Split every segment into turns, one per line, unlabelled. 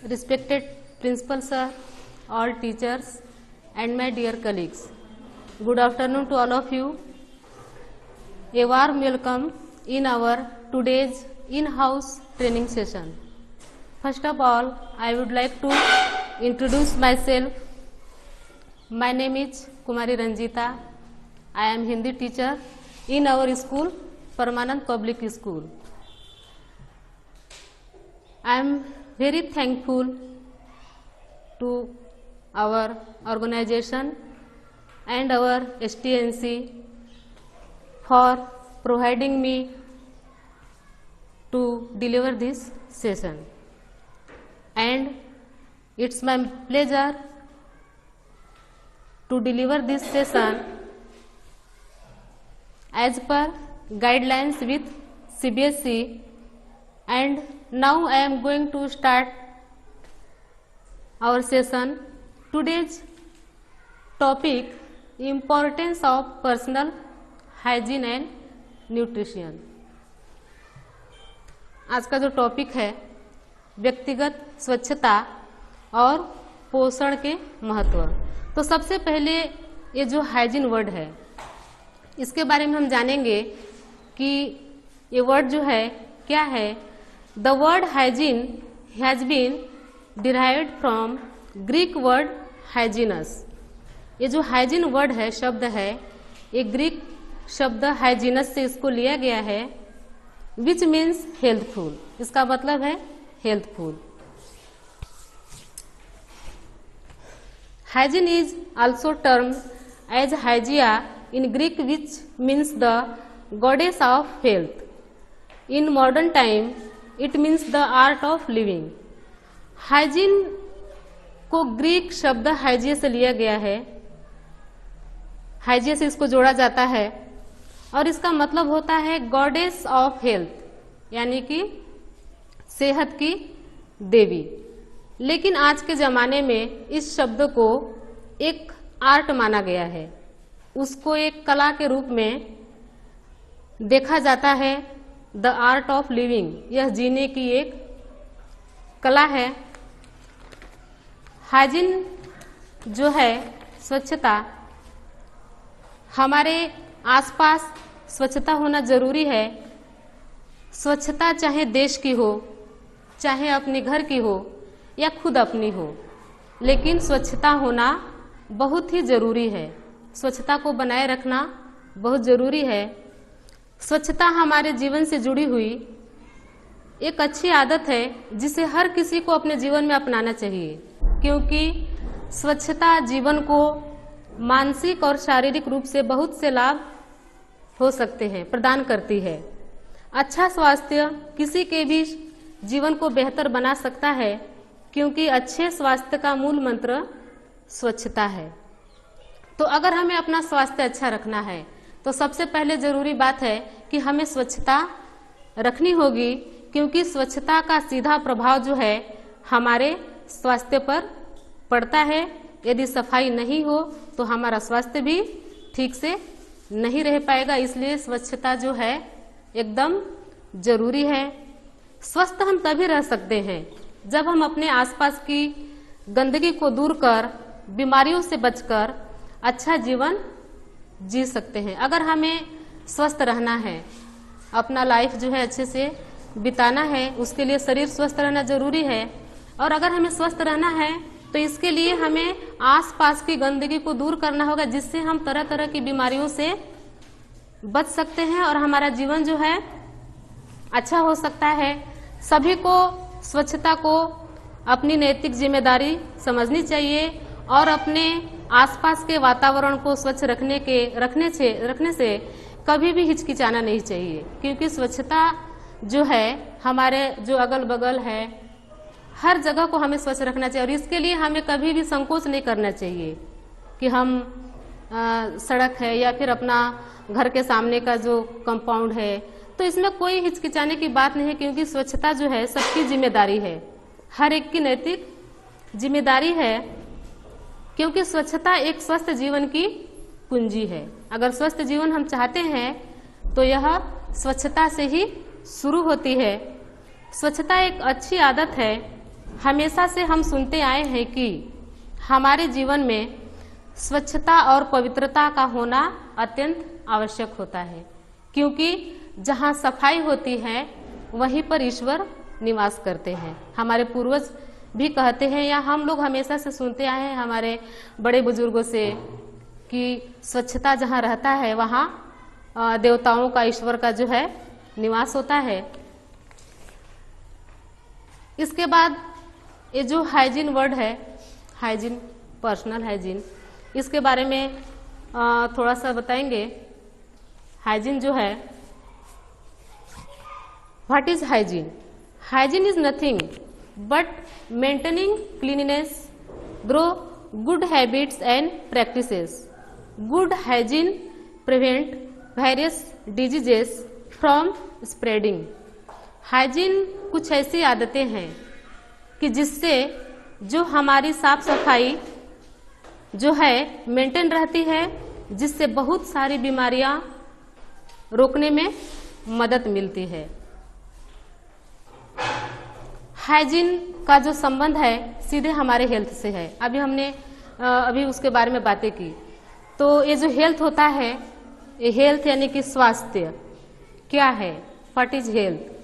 Respected Principal Sir, all teachers and my dear colleagues, good afternoon to all of you. A warm welcome in our today's in-house training session. First of all, I would like to introduce myself. My name is Kumari Ranjita. I am Hindi teacher in our school, Permanent Public School. I am very thankful to our organization and our STNC for providing me to deliver this session. And it's my pleasure to deliver this session as per guidelines with CBSE, and now I am going to start our session. Today's topic, importance of personal hygiene and nutrition. आज का जो topic है व्यक्तिगत स्वच्छता और पोषण के महत्व। तो सबसे पहले ये जो हाइजीन वर्ड है इसके बारे में हम जानेंगे कि ये वर्ड जो है क्या है। The word hygiene has been derived from Greek word hygieinos. ये जो हाइजीन वर्ड है, शब्द है, ये ग्रीक शब्द हाइजीनस से इसको लिया गया है, विच मीन्स हेल्थफुल। इसका मतलब है healthful. Hygiene is also termed as Hygeia in Greek, which means the goddess of health. In modern time, it means the art of living. Hygiene को ग्रीक शब्द हाइजिया से लिया गया है, हाइजिया से इसको जोड़ा जाता है और इसका मतलब होता है गॉडेस ऑफ हेल्थ, यानी कि सेहत की देवी। लेकिन आज के जमाने में इस शब्द को एक आर्ट माना गया है, उसको एक कला के रूप में देखा जाता है। द आर्ट ऑफ लिविंग, यह जीने की एक कला है। हाइजीन जो है स्वच्छता, हमारे आसपास स्वच्छता होना जरूरी है। स्वच्छता चाहे देश की हो, चाहे अपने घर की हो या खुद अपनी हो, लेकिन स्वच्छता होना बहुत ही जरूरी है। स्वच्छता को बनाए रखना बहुत जरूरी है। स्वच्छता हमारे जीवन से जुड़ी हुई एक अच्छी आदत है जिसे हर किसी को अपने जीवन में अपनाना चाहिए, क्योंकि स्वच्छता जीवन को मानसिक और शारीरिक रूप से बहुत से लाभ हो सकते हैं, प्रदान करती है। अच्छा स्वास्थ्य किसी के भी जीवन को बेहतर बना सकता है, क्योंकि अच्छे स्वास्थ्य का मूल मंत्र स्वच्छता है। तो अगर हमें अपना स्वास्थ्य अच्छा रखना है तो सबसे पहले जरूरी बात है कि हमें स्वच्छता रखनी होगी, क्योंकि स्वच्छता का सीधा प्रभाव जो है हमारे स्वास्थ्य पर पड़ता है। यदि सफाई नहीं हो तो हमारा स्वास्थ्य भी ठीक से नहीं रह पाएगा। इसलिए स्वच्छता जो है एकदम जरूरी है। स्वस्थ हम तभी रह सकते हैं जब हम अपने आसपास की गंदगी को दूर कर, बीमारियों से बचकर अच्छा जीवन जी सकते हैं। अगर हमें स्वस्थ रहना है, अपना लाइफ जो है अच्छे से बिताना है, उसके लिए शरीर स्वस्थ रहना जरूरी है। और अगर हमें स्वस्थ रहना है तो इसके लिए हमें आसपास की गंदगी को दूर करना होगा, जिससे हम तरह तरह की बीमारियों से बच सकते हैं और हमारा जीवन जो है अच्छा हो सकता है। सभी को स्वच्छता को अपनी नैतिक जिम्मेदारी समझनी चाहिए और अपने आसपास के वातावरण को स्वच्छ रखने से कभी भी हिचकिचाना नहीं चाहिए, क्योंकि स्वच्छता जो है हमारे जो अगल बगल है हर जगह को हमें स्वच्छ रखना चाहिए। और इसके लिए हमें कभी भी संकोच नहीं करना चाहिए कि हम सड़क है या फिर अपना घर के सामने का जो कंपाउंड है, तो इसमें कोई हिचकिचाने की बात नहीं है, क्योंकि स्वच्छता जो है सबकी जिम्मेदारी है, हर एक की नैतिक जिम्मेदारी है, क्योंकि स्वच्छता एक स्वस्थ जीवन की कुंजी है। अगर स्वस्थ जीवन हम चाहते हैं तो यह स्वच्छता से ही शुरू होती है। स्वच्छता एक अच्छी आदत है, हमेशा से हम सुनते आए हैं कि हमारे जीवन में स्वच्छता और पवित्रता का होना अत्यंत आवश्यक होता है, क्योंकि जहाँ सफाई होती है वहीं पर ईश्वर निवास करते हैं। हमारे पूर्वज भी कहते हैं, या हम लोग हमेशा से सुनते आए हैं हमारे बड़े बुजुर्गों से, कि स्वच्छता जहाँ रहता है वहाँ देवताओं का, ईश्वर का जो है निवास होता है। इसके बाद ये जो हाइजीन वर्ड है, हाइजीन, पर्सनल हाइजीन, इसके बारे में थोड़ा सा बताएंगे। हाइजीन जो है, what is hygiene? Hygiene is nothing but maintaining cleanliness through good habits and practices. Good hygiene prevent various diseases from spreading. Hygiene कुछ ऐसी आदतें हैं कि जिससे जो हमारी साफ सफाई जो है मेंटेन रहती है, जिससे बहुत सारी बीमारियां रोकने में मदद मिलती है। हाइजीन का जो संबंध है सीधे हमारे हेल्थ से है। अभी उसके बारे में बातें की। तो ये जो हेल्थ होता है, ये हेल्थ यानी कि स्वास्थ्य क्या है? What is health?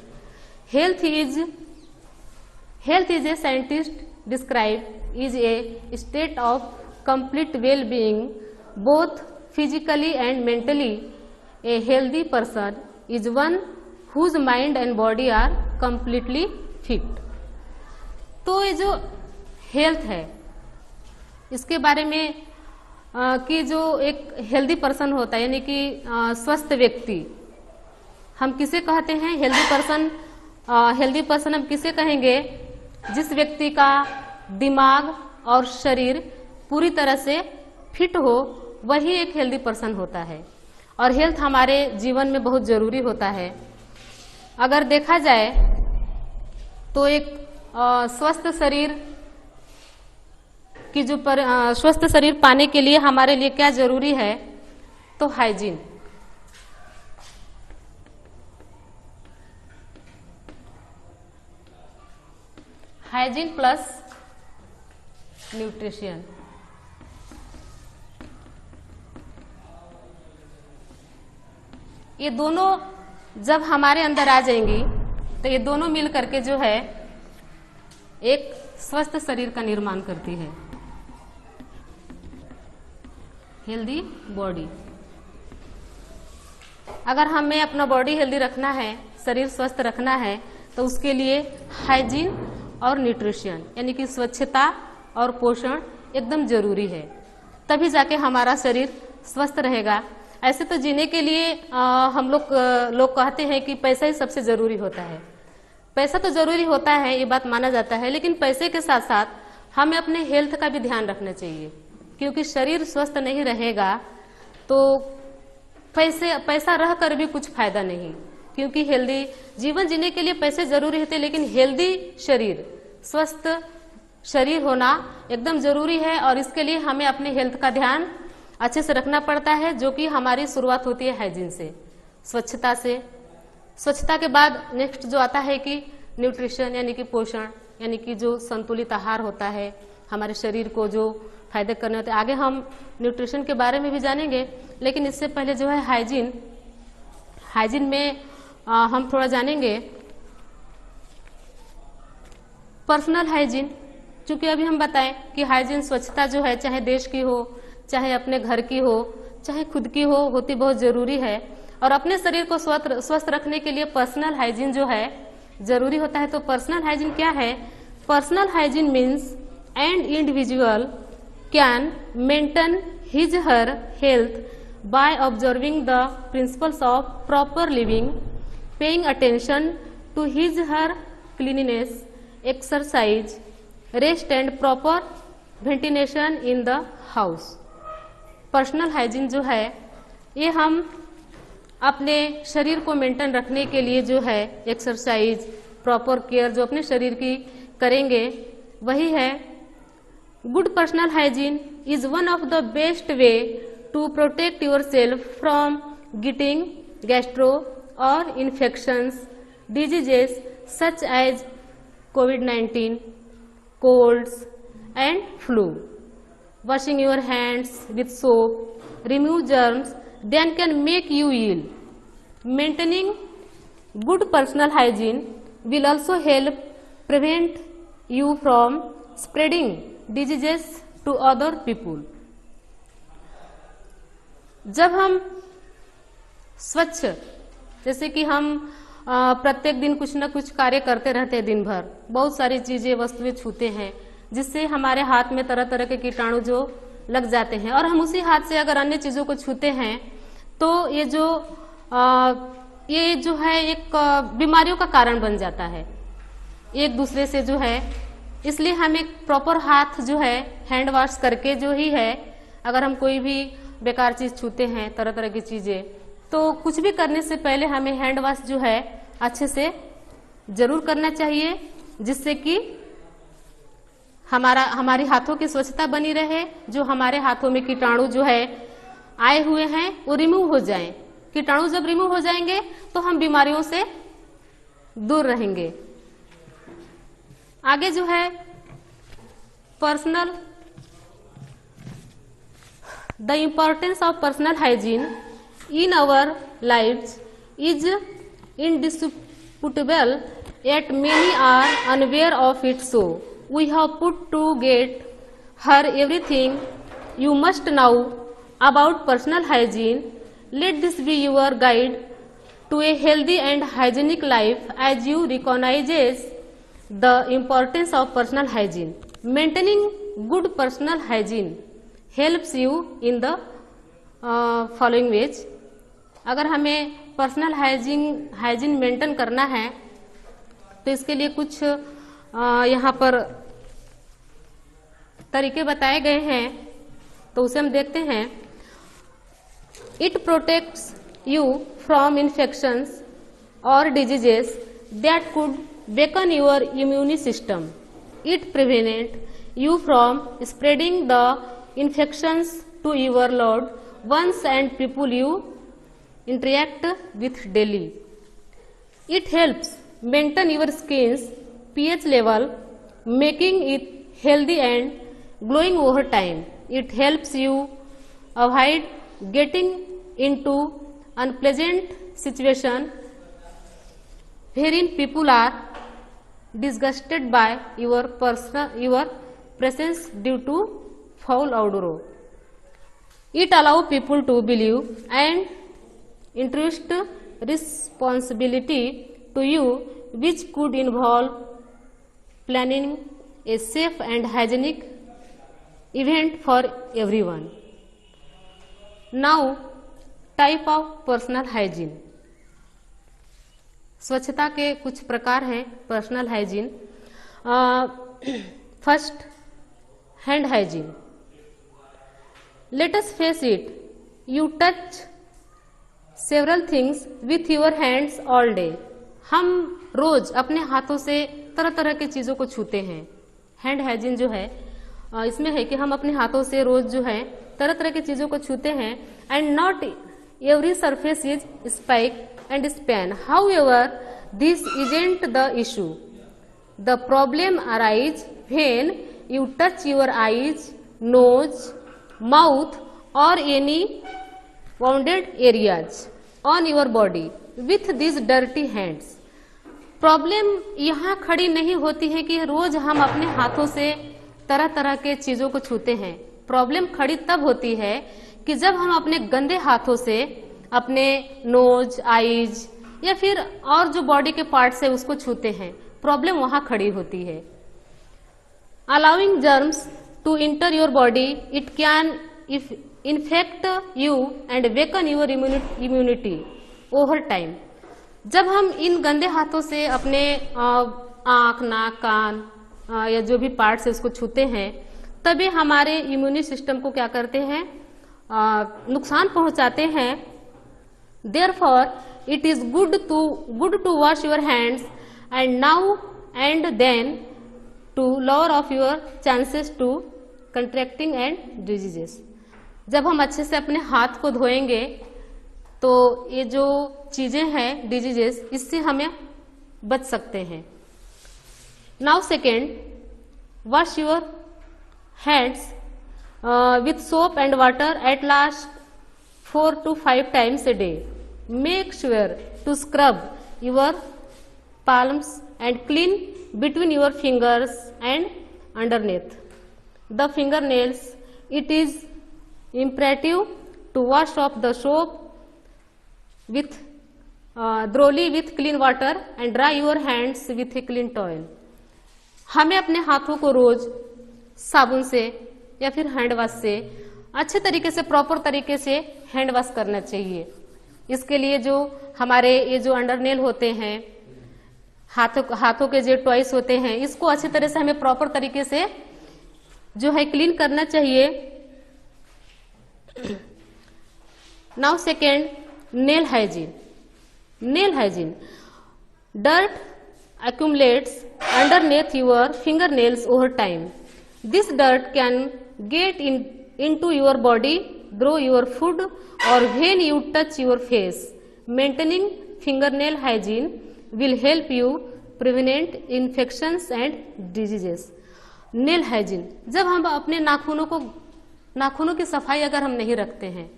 Health is a scientist describe is a state of complete well-being, both physically and mentally. A healthy person is one whose mind and body are completely fit. तो ये जो health है इसके बारे में कि जो एक हेल्दी पर्सन होता है, यानी कि स्वस्थ व्यक्ति, हम किसे कहते हैं? Healthy person. हेल्दी पर्सन हम किसे कहेंगे? जिस व्यक्ति का दिमाग और शरीर पूरी तरह से फिट हो, वही एक हेल्दी पर्सन होता है। और हेल्थ हमारे जीवन में बहुत जरूरी होता है। अगर देखा जाए तो एक स्वस्थ शरीर की जो स्वस्थ शरीर पाने के लिए हमारे लिए क्या जरूरी है? तो हाइजीन। Hygiene plus nutrition. ये दोनों जब हमारे अंदर आ जाएंगी तो ये दोनों मिल करके जो है एक स्वस्थ शरीर का निर्माण करती है, हेल्दी बॉडी। अगर हमें अपना बॉडी हेल्दी रखना है, शरीर स्वस्थ रखना है, तो उसके लिए हाइजीन और न्यूट्रिशन यानी कि स्वच्छता और पोषण एकदम जरूरी है। तभी जाके हमारा शरीर स्वस्थ रहेगा। ऐसे तो जीने के लिए हम लोग कहते हैं कि पैसा ही सबसे जरूरी होता है। पैसा तो जरूरी होता है, ये बात माना जाता है, लेकिन पैसे के साथ साथ हमें अपने हेल्थ का भी ध्यान रखना चाहिए, क्योंकि शरीर स्वस्थ नहीं रहेगा तो पैसा रह कर भी कुछ फायदा नहीं। क्योंकि हेल्दी जीवन जीने के लिए पैसे जरूरी होते, लेकिन हेल्दी शरीर, स्वस्थ शरीर होना एकदम जरूरी है। और इसके लिए हमें अपने हेल्थ का ध्यान अच्छे से रखना पड़ता है, जो कि हमारी शुरुआत होती है हाइजीन से, स्वच्छता से। स्वच्छता के बाद नेक्स्ट जो आता है कि न्यूट्रिशन यानी कि पोषण, यानी कि जो संतुलित आहार होता है, हमारे शरीर को जो फायदे करने होते हैं। आगे हम न्यूट्रिशन के बारे में भी जानेंगे, लेकिन इससे पहले जो है हाइजीन में हम थोड़ा जानेंगे पर्सनल हाइजीन। चूंकि अभी हम बताएं कि हाइजीन, स्वच्छता जो है, चाहे देश की हो, चाहे अपने घर की हो, चाहे खुद की हो, होती बहुत जरूरी है। और अपने शरीर को स्वस्थ रखने के लिए पर्सनल हाइजीन जो है जरूरी होता है। तो पर्सनल हाइजीन क्या है? Personal hygiene means and individual can maintain his her health by observing the principles of proper living, paying attention to his her cleanliness, exercise, rest and proper ventilation in the house. Personal hygiene जो है ये हम अपने शरीर को maintain रखने के लिए जो है एक्सरसाइज, प्रॉपर केयर जो अपने शरीर की करेंगे वही है। Good personal hygiene is one of the best way to protect yourself from getting gastro और infections, diseases such as COVID-19, colds and flu. Washing your hands with soap, remove germs, then can make you ill. Maintaining good personal hygiene will also help prevent you from spreading diseases to other people. जब हम स्वच्छ, जैसे कि हम प्रत्येक दिन कुछ न कुछ कार्य करते रहते हैं, दिन भर बहुत सारी चीजें वस्तुएं छूते हैं जिससे हमारे हाथ में तरह तरह के कीटाणु जो लग जाते हैं, और हम उसी हाथ से अगर अन्य चीजों को छूते हैं तो ये जो है एक बीमारियों का कारण बन जाता है एक दूसरे से जो है। इसलिए हम एक प्रॉपर हाथ जो है हैंड वॉश करके जो ही है, अगर हम कोई भी बेकार चीज छूते हैं, तरह तरह की चीजें, तो कुछ भी करने से पहले हमें हैंड वॉश जो है अच्छे से जरूर करना चाहिए, जिससे कि हमारी हाथों की स्वच्छता बनी रहे, जो हमारे हाथों में कीटाणु जो है आए हुए हैं वो रिमूव हो जाएं। कीटाणु जब रिमूव हो जाएंगे तो हम बीमारियों से दूर रहेंगे। आगे जो है the importance of personal hygiene in our lives is indisputable, yet many are unaware of it. So we have put to get her everything you must know about personal hygiene. Let this be your guide to a healthy and hygienic life as you recognizes the importance of personal hygiene. Maintaining good personal hygiene helps you in the following ways. अगर हमें personal hygiene maintain करना है तो इसके लिए कुछ यहाँ पर तरीके बताए गए हैं, तो उसे हम देखते हैं। It protects you from infections और diseases that could weaken your immune system. It prevent you from spreading the infections to your loved ones and people you interact with daily. It helps maintain your skin's pH level, making it healthy and glowing over time. It helps you avoid getting into unpleasant situation wherein people are disgusted by your presence due to foul odor. It allows people to believe and entrust responsibility to you, which could involve planning a safe and hygienic event for everyone. Now, type of personal hygiene. स्वच्छता के कुछ प्रकार हैं personal hygiene. First, hand hygiene. Let us face it, you touch several things with your hands all day. हम रोज अपने हाथों से तरह तरह की चीजों को छूते हैं। हैंड हाइजीन जो है इसमें है कि हम अपने हाथों से रोज जो है तरह तरह की चीजों को छूते हैं। And not every surface is spike and span. However, this isn't the issue. The problem arises when you touch your eyes, nose, mouth or any wounded areas on your body with these dirty hands. Problem यहाँ खड़ी नहीं होती है कि रोज हम अपने हाथों से तरह तरह के चीजों को छूते हैं। प्रॉब्लम खड़ी तब होती है कि जब हम अपने गंदे हाथों से अपने नोज, आईज या फिर और जो बॉडी के पार्ट्स है उसको छूते हैं। प्रॉब्लम वहां खड़ी होती है। Allowing germs to enter your body, it can infect you and weaken your immunity over time. जब हम इन गंदे हाथों से अपने आंख, नाक, कान या जो भी पार्ट्स है उसको छूते हैं, तभी हमारे इम्यूनी सिस्टम को क्या करते हैं, नुकसान पहुंचाते हैं। Therefore, it is good to wash your hands and now and then to lower of your chances to contracting and diseases. जब हम अच्छे से अपने हाथ को धोएंगे तो ये जो चीजें हैं डिजीजेस, इससे हमें बच सकते हैं। Now second, wash your hands with soap and water at last 4 to 5 times a day. Make sure to scrub your palms and clean between your fingers and underneath the fingernails. It is imperative to wash off the soap with thoroughly with clean water and dry your hands with a clean towel. हमें अपने हाथों को रोज साबुन से या फिर hand wash से अच्छे तरीके से, प्रॉपर तरीके से हैंड वॉश करना चाहिए। इसके लिए जो हमारे ये जो अंडरनेल होते हैं, हाथों के जो टॉयस होते हैं, इसको अच्छे तरह से हमें प्रॉपर तरीके से जो है क्लीन करना चाहिए। Now second, nail hygiene. Nail hygiene, dirt accumulates underneath your fingernails over time. This dirt can get into your body through your food or when you touch your face. Maintaining fingernail hygiene will help you prevent infections and diseases. Nail hygiene, जब हम अपने नाखूनों की सफाई अगर हम नहीं रखते हैं,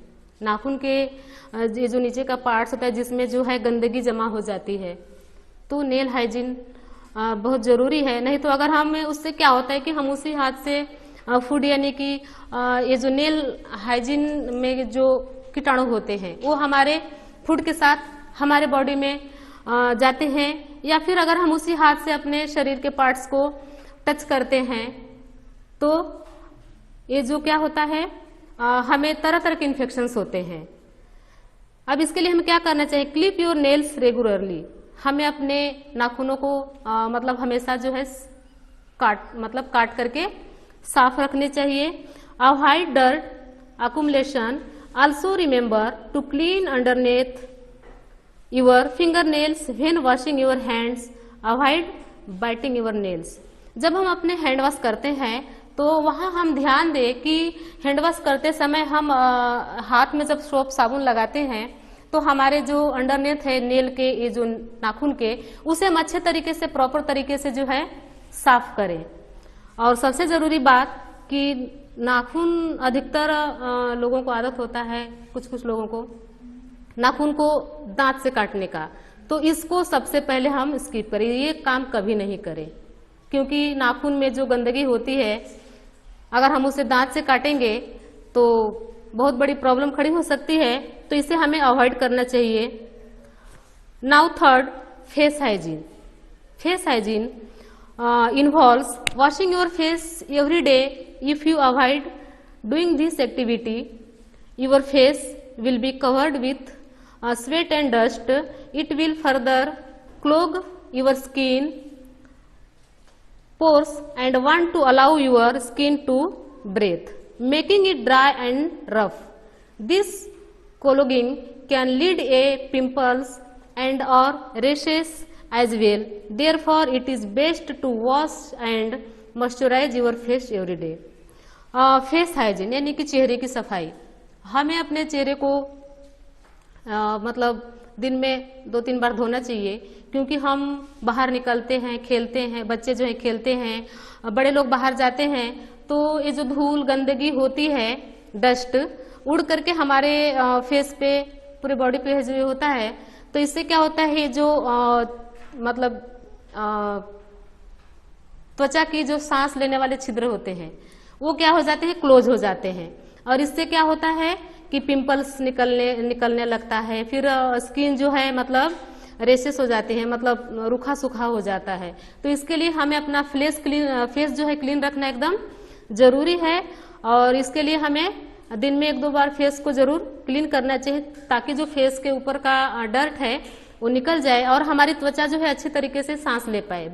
नाखून के ये जो नीचे का पार्ट्स होता है जिसमें जो है गंदगी जमा हो जाती है, तो नेल हाइजीन बहुत जरूरी है। नहीं तो अगर हम उससे क्या होता है कि हम उसी हाथ से फूड यानी कि ये जो नेल हाइजीन में जो कीटाणु होते हैं वो हमारे फूड के साथ हमारे बॉडी में जाते हैं, या फिर अगर हम उसी हाथ से अपने शरीर के पार्ट्स को टच करते हैं तो ये जो क्या होता है, हमें तरह तरह के इन्फेक्शंस होते हैं। अब इसके लिए हमें क्या करना चाहिए? Clip your nails regularly. हमें अपने नाखूनों को मतलब हमेशा जो है काट करके साफ रखने चाहिए। Avoid dirt accumulation. Also remember to clean underneath your fingernails when washing your hands. Avoid biting your nails. जब हम अपने हैंड वॉश करते हैं तो वहाँ हम ध्यान दें कि हैंड वॉश करते समय हम हाथ में जब सोप साबुन लगाते हैं तो हमारे जो अंडरनेथ है नेल के, ये जो नाखून के, उसे हम अच्छे तरीके से, प्रॉपर तरीके से जो है साफ करें। और सबसे जरूरी बात कि नाखून अधिकतर लोगों को आदत होता है, कुछ लोगों को नाखून को दांत से काटने का, तो इसको सबसे पहले हम स्किप करें, ये काम कभी नहीं करें, क्योंकि नाखून में जो गंदगी होती है अगर हम उसे दांत से काटेंगे तो बहुत बड़ी प्रॉब्लम खड़ी हो सकती है, तो इसे हमें अवॉइड करना चाहिए। Now third, face hygiene. Face hygiene involves washing your face every day. If you avoid doing this activity, your face will be covered with sweat and dust. It will further clog your skin pores and want to allow your skin to breathe, making it dry and rough. This clogging can lead a pimples and or rashes as well. Therefore, it is best to wash and moisturize your face every day. Face hygiene यानी कि चेहरे की सफाई। हमें अपने चेहरे को मतलब दिन में 2-3 बार धोना चाहिए, क्योंकि हम बाहर निकलते हैं, खेलते हैं, बच्चे जो है खेलते हैं, बड़े लोग बाहर जाते हैं, तो ये जो धूल गंदगी होती है, डस्ट उड़ करके हमारे फेस पे, पूरे बॉडी पे जो होता है, तो इससे क्या होता है, जो मतलब त्वचा की जो सांस लेने वाले छिद्र होते हैं वो क्या हो जाते हैं, क्लोज हो जाते हैं, और इससे क्या होता है कि पिंपल्स निकलने लगता है, फिर स्किन जो है मतलब रेशेस हो जाते हैं, मतलब रूखा सूखा हो जाता है। तो इसके लिए हमें अपना फेस जो है क्लीन रखना एकदम जरूरी है, और इसके लिए हमें दिन में 1-2 बार फेस को जरूर क्लीन करना चाहिए, ताकि जो फेस के ऊपर का डर्ट है वो निकल जाए और हमारी त्वचा जो है अच्छी तरीके से सांस ले पाए,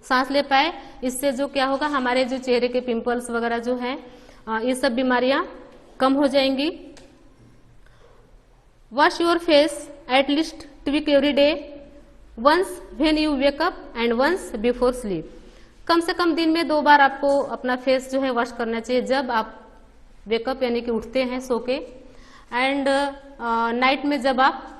सांस ले पाए। इससे जो क्या होगा, हमारे जो चेहरे के पिंपल्स वगैरह जो है, ये सब बीमारियां कम हो जाएंगी। Wash your face at least twice every day, once when you wake up and once before sleep. कम से कम दिन में 2 बार आपको अपना फेस जो है वॉश करना चाहिए, जब आप वेकअप यानी कि उठते हैं सो के, एंड नाइट में जब आप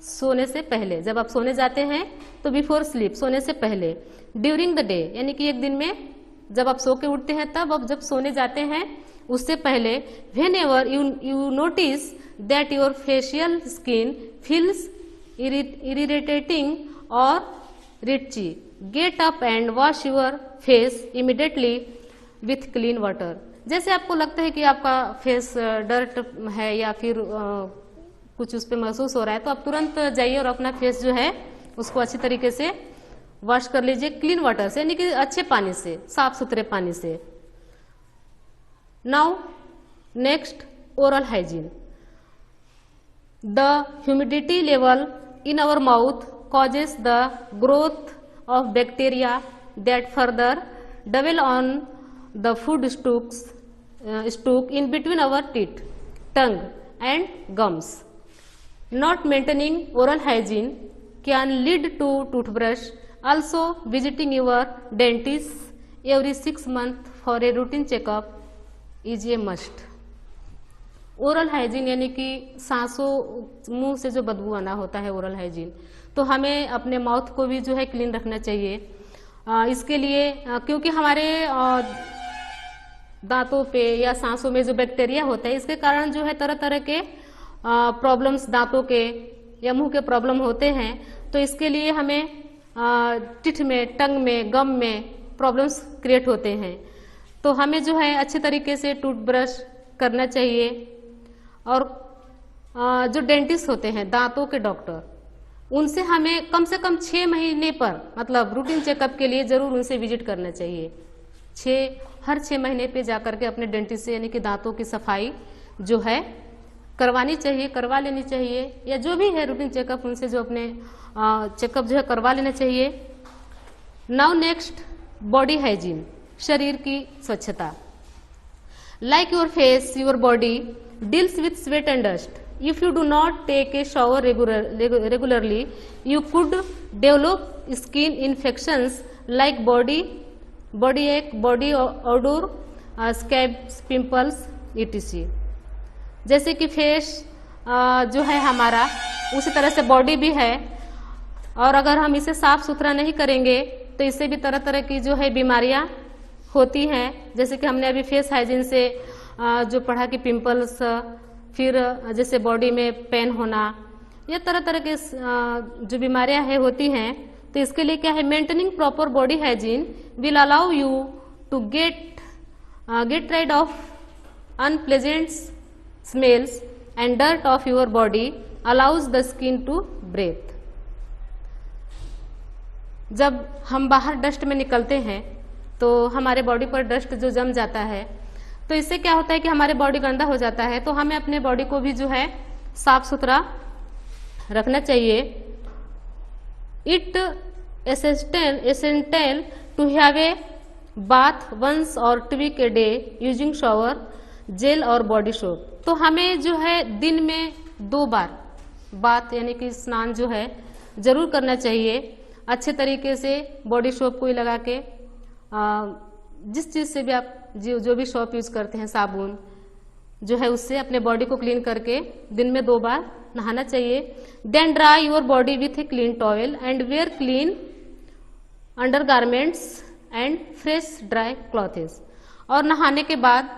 सोने से पहले, जब आप सोने जाते हैं तो बिफोर स्लीप, सोने से पहले। ड्यूरिंग द डे यानी कि एक दिन में जब आप सो के उठते हैं तब, अब जब सोने जाते हैं उससे पहले, whenever you notice that your facial skin feels irritating or itchy, get up and wash your face immediately with clean water. जैसे आपको लगता है कि आपका फेस डर्ट है या फिर कुछ उस पर महसूस हो रहा है, तो आप तुरंत जाइए और अपना फेस जो है उसको अच्छी तरीके से वॉश कर लीजिए क्लीन वाटर से, यानी कि अच्छे पानी से, साफ सुथरे पानी से. Now next, oral hygiene. The humidity level in our mouth causes the growth of bacteria that further dwell on the food stock in between our teeth, tongue and gums. Not maintaining oral hygiene can lead to toothbrush. Also, visiting your dentist every 6 months for a routine checkup is a must. Oral hygiene यानी कि सांसों, मुंह से जो बदबू आना होता है ओरल हाइजीन, तो हमें अपने माउथ को भी जो है क्लीन रखना चाहिए. इसके लिए क्योंकि हमारे दांतों पे या सांसों में जो बैक्टीरिया होता है, इसके कारण जो है तरह तरह के प्रॉब्लम्स दांतों के या मुंह के प्रॉब्लम होते हैं. तो इसके लिए हमें टीथ में, टंग में, गम में प्रॉब्लम्स क्रिएट होते हैं. तो हमें जो है अच्छे तरीके से टूथब्रश करना चाहिए. और जो डेंटिस्ट होते हैं, दांतों के डॉक्टर, उनसे हमें कम से कम 6 महीने पर, मतलब रूटीन चेकअप के लिए जरूर उनसे विजिट करना चाहिए. हर 6 महीने पे जाकर के अपने डेंटिस्ट से, यानी कि दांतों की सफाई जो है करवानी चाहिए, करवा लेनी चाहिए, या जो भी है रूटीन चेकअप उनसे जो अपने चेकअप जो है करवा लेना चाहिए. Now next, body hygiene. शरीर की स्वच्छता. Like your face, your body deals with sweat and dust. If you do not take a shower regularly, you could develop skin infections like body ache, body odor, scabs, pimples, etc. जैसे कि face जो है हमारा, उसी तरह से body भी है, और अगर हम इसे साफ सुथरा नहीं करेंगे तो इससे भी तरह तरह की जो है बीमारियां होती हैं. जैसे कि हमने अभी फेस हाइजीन से जो पढ़ा कि पिंपल्स, फिर जैसे बॉडी में पेन होना, या तरह तरह के जो बीमारियां है होती हैं. तो इसके लिए क्या है, maintaining proper body hygiene will allow you to get rid of unpleasant smells and dirt of your body, allows the skin to breathe. जब हम बाहर डस्ट में निकलते हैं तो हमारे बॉडी पर डस्ट जो जम जाता है, तो इससे क्या होता है कि हमारे बॉडी गंदा हो जाता है. तो हमें अपने बॉडी को भी जो है साफ सुथरा रखना चाहिए. It essential to have a bath once और twice a day using shower gel और बॉडी सोप. तो हमें जो है दिन में 2 बार बाथ यानी कि स्नान जो है जरूर करना चाहिए, अच्छे तरीके से बॉडी सोप को ही लगा के, जिस चीज से भी आप जो भी सोप यूज करते हैं, साबुन जो है, उससे अपने बॉडी को क्लीन करके दिन में 2 बार नहाना चाहिए. Then dry your body with a clean towel and wear clean undergarments and fresh dry clothes. और नहाने के बाद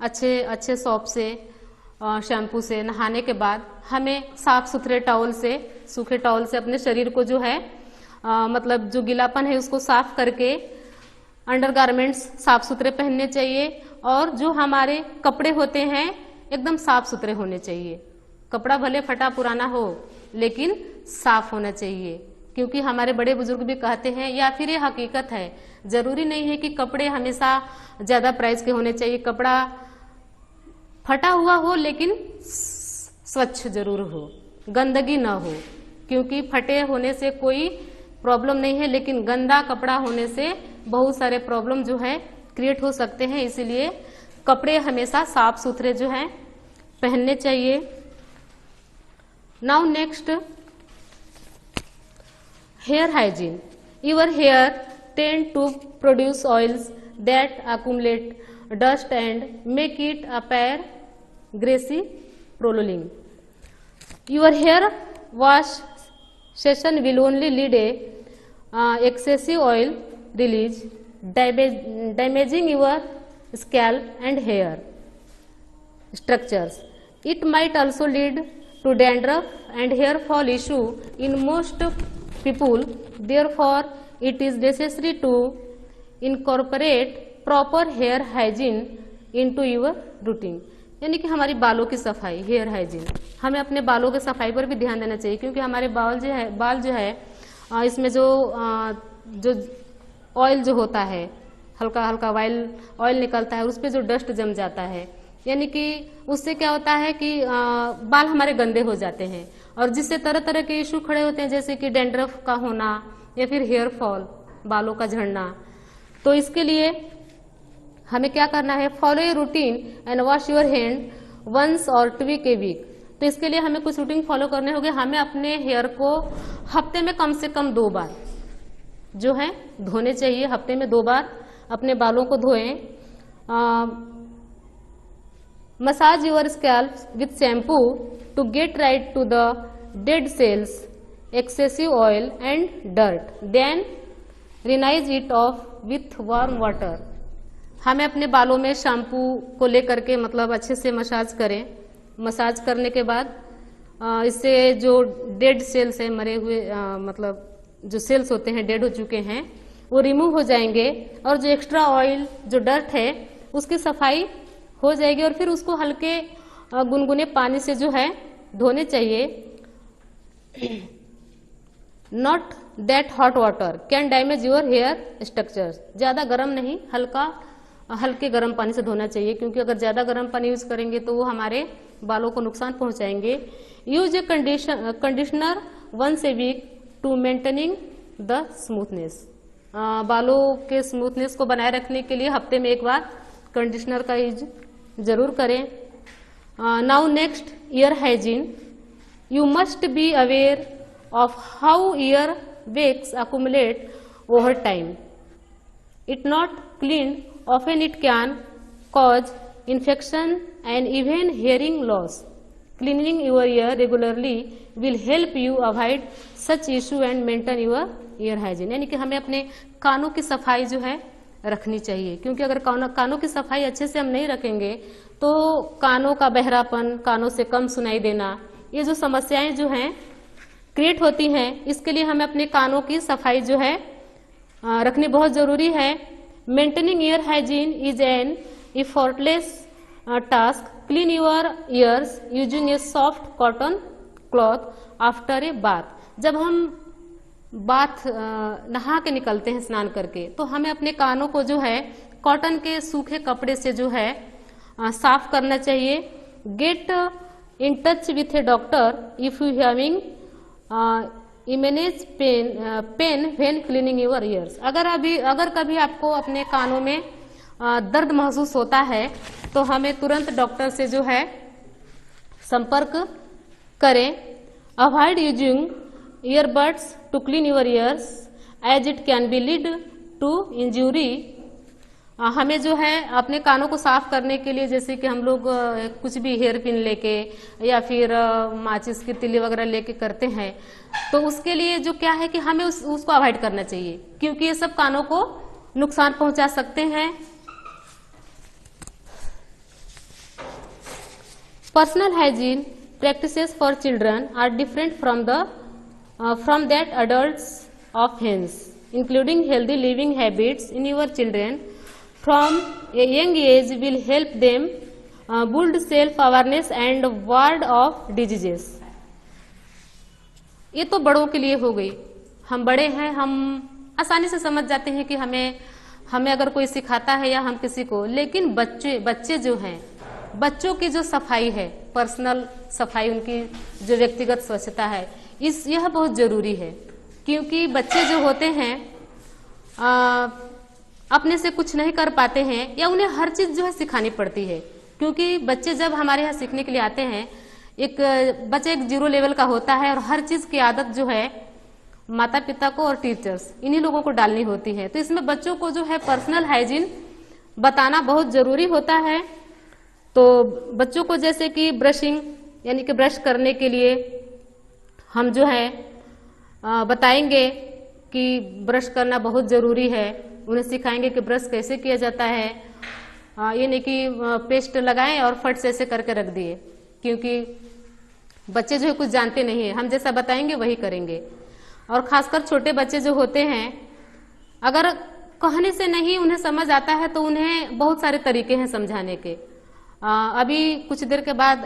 अच्छे सोप से, शैम्पू से नहाने के बाद हमें साफ सुथरे टॉवल से, सूखे टॉवल से अपने शरीर को जो है मतलब जो गीलापन है उसको साफ करके अंडर गारमेंट्स साफ सुथरे पहनने चाहिए. और जो हमारे कपड़े होते हैं एकदम साफ सुथरे होने चाहिए. कपड़ा भले फटा पुराना हो लेकिन साफ होना चाहिए, क्योंकि हमारे बड़े बुजुर्ग भी कहते हैं, या फिर ये हकीकत है, जरूरी नहीं है कि कपड़े हमेशा ज्यादा प्राइस के होने चाहिए. कपड़ा फटा हुआ हो लेकिन स्वच्छ जरूर हो, गंदगी ना हो, क्योंकि फटे होने से कोई प्रॉब्लम नहीं है, लेकिन गंदा कपड़ा होने से बहुत सारे प्रॉब्लम जो है क्रिएट हो सकते हैं. इसीलिए कपड़े हमेशा साफ सुथरे जो है पहनने चाहिए. Now next, hair hygiene. Your hair tend to produce oils that accumulate dust and make it appear greasy, prolonging. Your hair wash session will only lead a excessive oil release damaging your scalp and hair structures. It might also lead to dandruff and hair fall issue in most people. Therefore, it is necessary to incorporate proper hair hygiene into your routine. यानी कि हमारी बालों की सफाई, hair hygiene, हमें अपने बालों की सफाई पर भी ध्यान देना चाहिए, क्योंकि हमारे बाल जो है इसमें जो ऑयल जो होता है, हल्का हल्का ऑयल निकलता है, उस पर जो डस्ट जम जाता है, यानी कि उससे क्या होता है कि बाल हमारे गंदे हो जाते हैं, और जिससे तरह तरह के इशू खड़े होते हैं, जैसे कि डैंड्रफ का होना या फिर हेयर फॉल, बालों का झड़ना। तो इसके लिए हमें क्या करना है, follow a routine and wash your hand once और ट्विक ए वीक। तो इसके लिए हमें कुछ रूटीन फॉलो करने होंगे। हमें अपने हेयर को हफ्ते में कम से कम 2 बार जो है धोने चाहिए। हफ्ते में 2 बार अपने बालों को धोएं। Massage your scalp with shampoo to get right to the dead cells, excessive oil and dirt, then rinse it off with warm water. हमें अपने बालों में शैम्पू को लेकर के मतलब अच्छे से मसाज करें। मसाज करने के बाद इससे जो डेड सेल्स है, मरे हुए मतलब जो सेल्स होते हैं डेड हो चुके हैं, वो रिमूव हो जाएंगे, और जो एक्स्ट्रा ऑयल, जो डर्ट है, उसकी सफाई हो जाएगी। और फिर उसको हल्के गुनगुने पानी से जो है धोने चाहिए। Not that hot water can damage your hair structures. ज्यादा गर्म नहीं, हल्के गर्म पानी से धोना चाहिए, क्योंकि अगर ज्यादा गर्म पानी यूज करेंगे तो वो हमारे बालों को नुकसान पहुंचाएंगे। Use a conditioner once a week to maintaining the smoothness. बालों के स्मूथनेस को बनाए रखने के लिए हफ्ते में 1 बार कंडीशनर का यूज जरूर करें। Now next, year hygiene. You must be aware of how ear wax accumulate over time. It not cleaned, often it can cause infection and even hearing loss. Cleaning your ear regularly will help you avoid such issue and maintain your ear hygiene. यानी कि हमें अपने कानों की सफाई जो है रखनी चाहिए, क्योंकि अगर कानों की सफाई अच्छे से हम नहीं रखेंगे तो कानों का बहरापन, कानों से कम सुनाई देना, ये जो समस्याएं जो हैं क्रिएट होती हैं, इसके लिए हमें अपने कानों की सफाई जो है रखनी बहुत जरूरी है। Maintaining year hygiene is an effortless task. Clean your years using A soft cotton cloth after a bath. जब हम नहा के निकलते हैं स्नान करके, तो हमें अपने कानों को जो है कॉटन के सूखे कपड़े से जो है साफ करना चाहिए. Get in touch with a doctor if you having immense pain when cleaning your ears. अगर कभी आपको अपने कानों में दर्द महसूस होता है तो हमें तुरंत डॉक्टर से जो है संपर्क करें. Avoid using earbuds to clean your ears as it can be lead to injury. हमें जो है अपने कानों को साफ करने के लिए, जैसे कि हम लोग कुछ भी हेयर पिन लेके या फिर माचिस की तिल्ली वगैरह लेके करते हैं, तो उसके लिए जो क्या है कि हमें उसको अवॉइड करना चाहिए, क्योंकि ये सब कानों को नुकसान पहुंचा सकते हैं. Personal hygiene practices for children are different from that adults of hence, including healthy living habits in your children from a young age will help them build self-awareness and ward off diseases. ये तो बड़ों के लिए हो गई. हम बड़े हैं, हम आसानी से समझ जाते हैं कि हमें अगर कोई सिखाता है या हम किसी को, लेकिन बच्चे जो हैं, बच्चों की जो सफाई है, पर्सनल सफाई, उनकी जो व्यक्तिगत स्वच्छता है, यह बहुत जरूरी है. क्योंकि बच्चे जो होते हैं अपने से कुछ नहीं कर पाते हैं, या उन्हें हर चीज जो है सिखानी पड़ती है. क्योंकि बच्चे जब हमारे यहाँ सीखने के लिए आते हैं, बच्चा एक 0 लेवल का होता है, और हर चीज की आदत जो है माता पिता को और टीचर्स, इन्हीं लोगों को डालनी होती है. तो इसमें बच्चों को जो है पर्सनल हाइजीन बताना बहुत जरूरी होता है. तो बच्चों को जैसे कि ब्रशिंग, यानी कि ब्रश करने के लिए हम जो है बताएंगे कि ब्रश करना बहुत जरूरी है. उन्हें सिखाएंगे कि ब्रश कैसे किया जाता है। ये नहीं कि पेस्ट लगाएं और फट से ऐसे करके रख दिए, क्योंकि बच्चे जो है कुछ जानते नहीं है, हम जैसा बताएंगे वही करेंगे। और खासकर छोटे बच्चे जो होते हैं, अगर कहने से नहीं उन्हें समझ आता है तो उन्हें बहुत सारे तरीके हैं समझाने के। अभी कुछ देर के बाद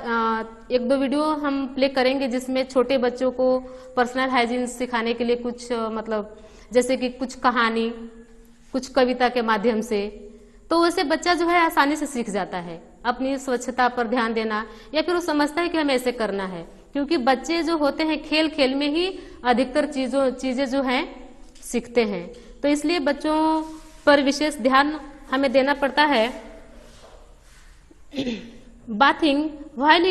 एक दो वीडियो हम प्ले करेंगे जिसमें छोटे बच्चों को पर्सनल हाइजीन सिखाने के लिए कुछ मतलब जैसे कि कुछ कहानी, कुछ कविता के माध्यम से, तो वैसे बच्चा जो है आसानी से सीख जाता है अपनी स्वच्छता पर ध्यान देना, या फिर वो समझता है कि हमें ऐसे करना है। क्योंकि बच्चे जो होते हैं खेल खेल में ही अधिकतर चीजें जो हैं सीखते हैं, तो इसलिए बच्चों पर विशेष ध्यान हमें देना पड़ता है। Bathing, while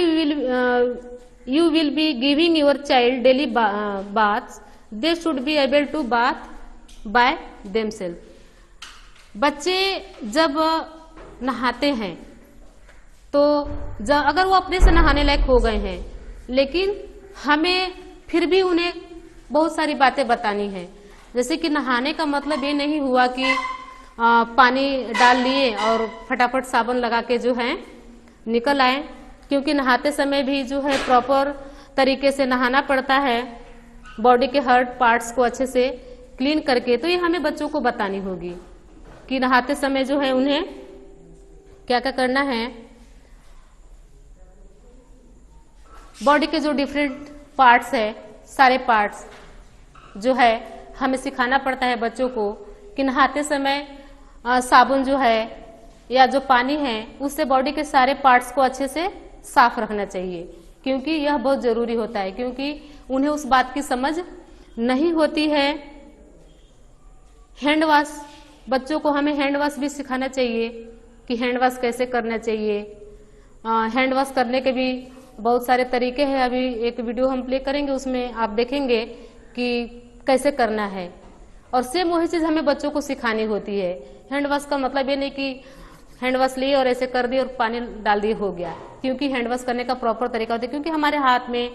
you will be giving your child daily baths, they should be able to bath by themselves. बच्चे जब नहाते हैं तो अगर वो अपने से नहाने लायक हो गए हैं, लेकिन हमें फिर भी उन्हें बहुत सारी बातें बतानी है। जैसे कि नहाने का मतलब ये नहीं हुआ कि पानी डाल लिए और फटाफट साबुन लगा के जो है निकल आए, क्योंकि नहाते समय भी जो है प्रॉपर तरीके से नहाना पड़ता है, बॉडी के हर पार्ट्स को अच्छे से क्लीन करके। तो ये हमें बच्चों को बतानी होगी कि नहाते समय जो है उन्हें क्या क्या करना है। बॉडी के जो डिफरेंट पार्ट्स है, सारे पार्ट्स जो है हमें सिखाना पड़ता है बच्चों को कि नहाते समय साबुन जो है या जो पानी है उससे बॉडी के सारे पार्ट्स को अच्छे से साफ रखना चाहिए, क्योंकि यह बहुत जरूरी होता है, क्योंकि उन्हें उस बात की समझ नहीं होती है। हैंड वॉश, बच्चों को हमें हैंड वॉश भी सिखाना चाहिए कि हैंड वॉश कैसे करना चाहिए। हैंड वॉश करने के भी बहुत सारे तरीके हैं। अभी एक वीडियो हम प्ले करेंगे, उसमें आप देखेंगे कि कैसे करना है। और सेम वही चीज हमें बच्चों को सिखानी होती है। हैंड वॉश का मतलब ये नहीं कि हैंड वॉश लिए और ऐसे कर दिए और पानी डाल दिए हो गया, क्योंकि हैंड वॉश करने का प्रॉपर तरीका होता है। क्योंकि हमारे हाथ में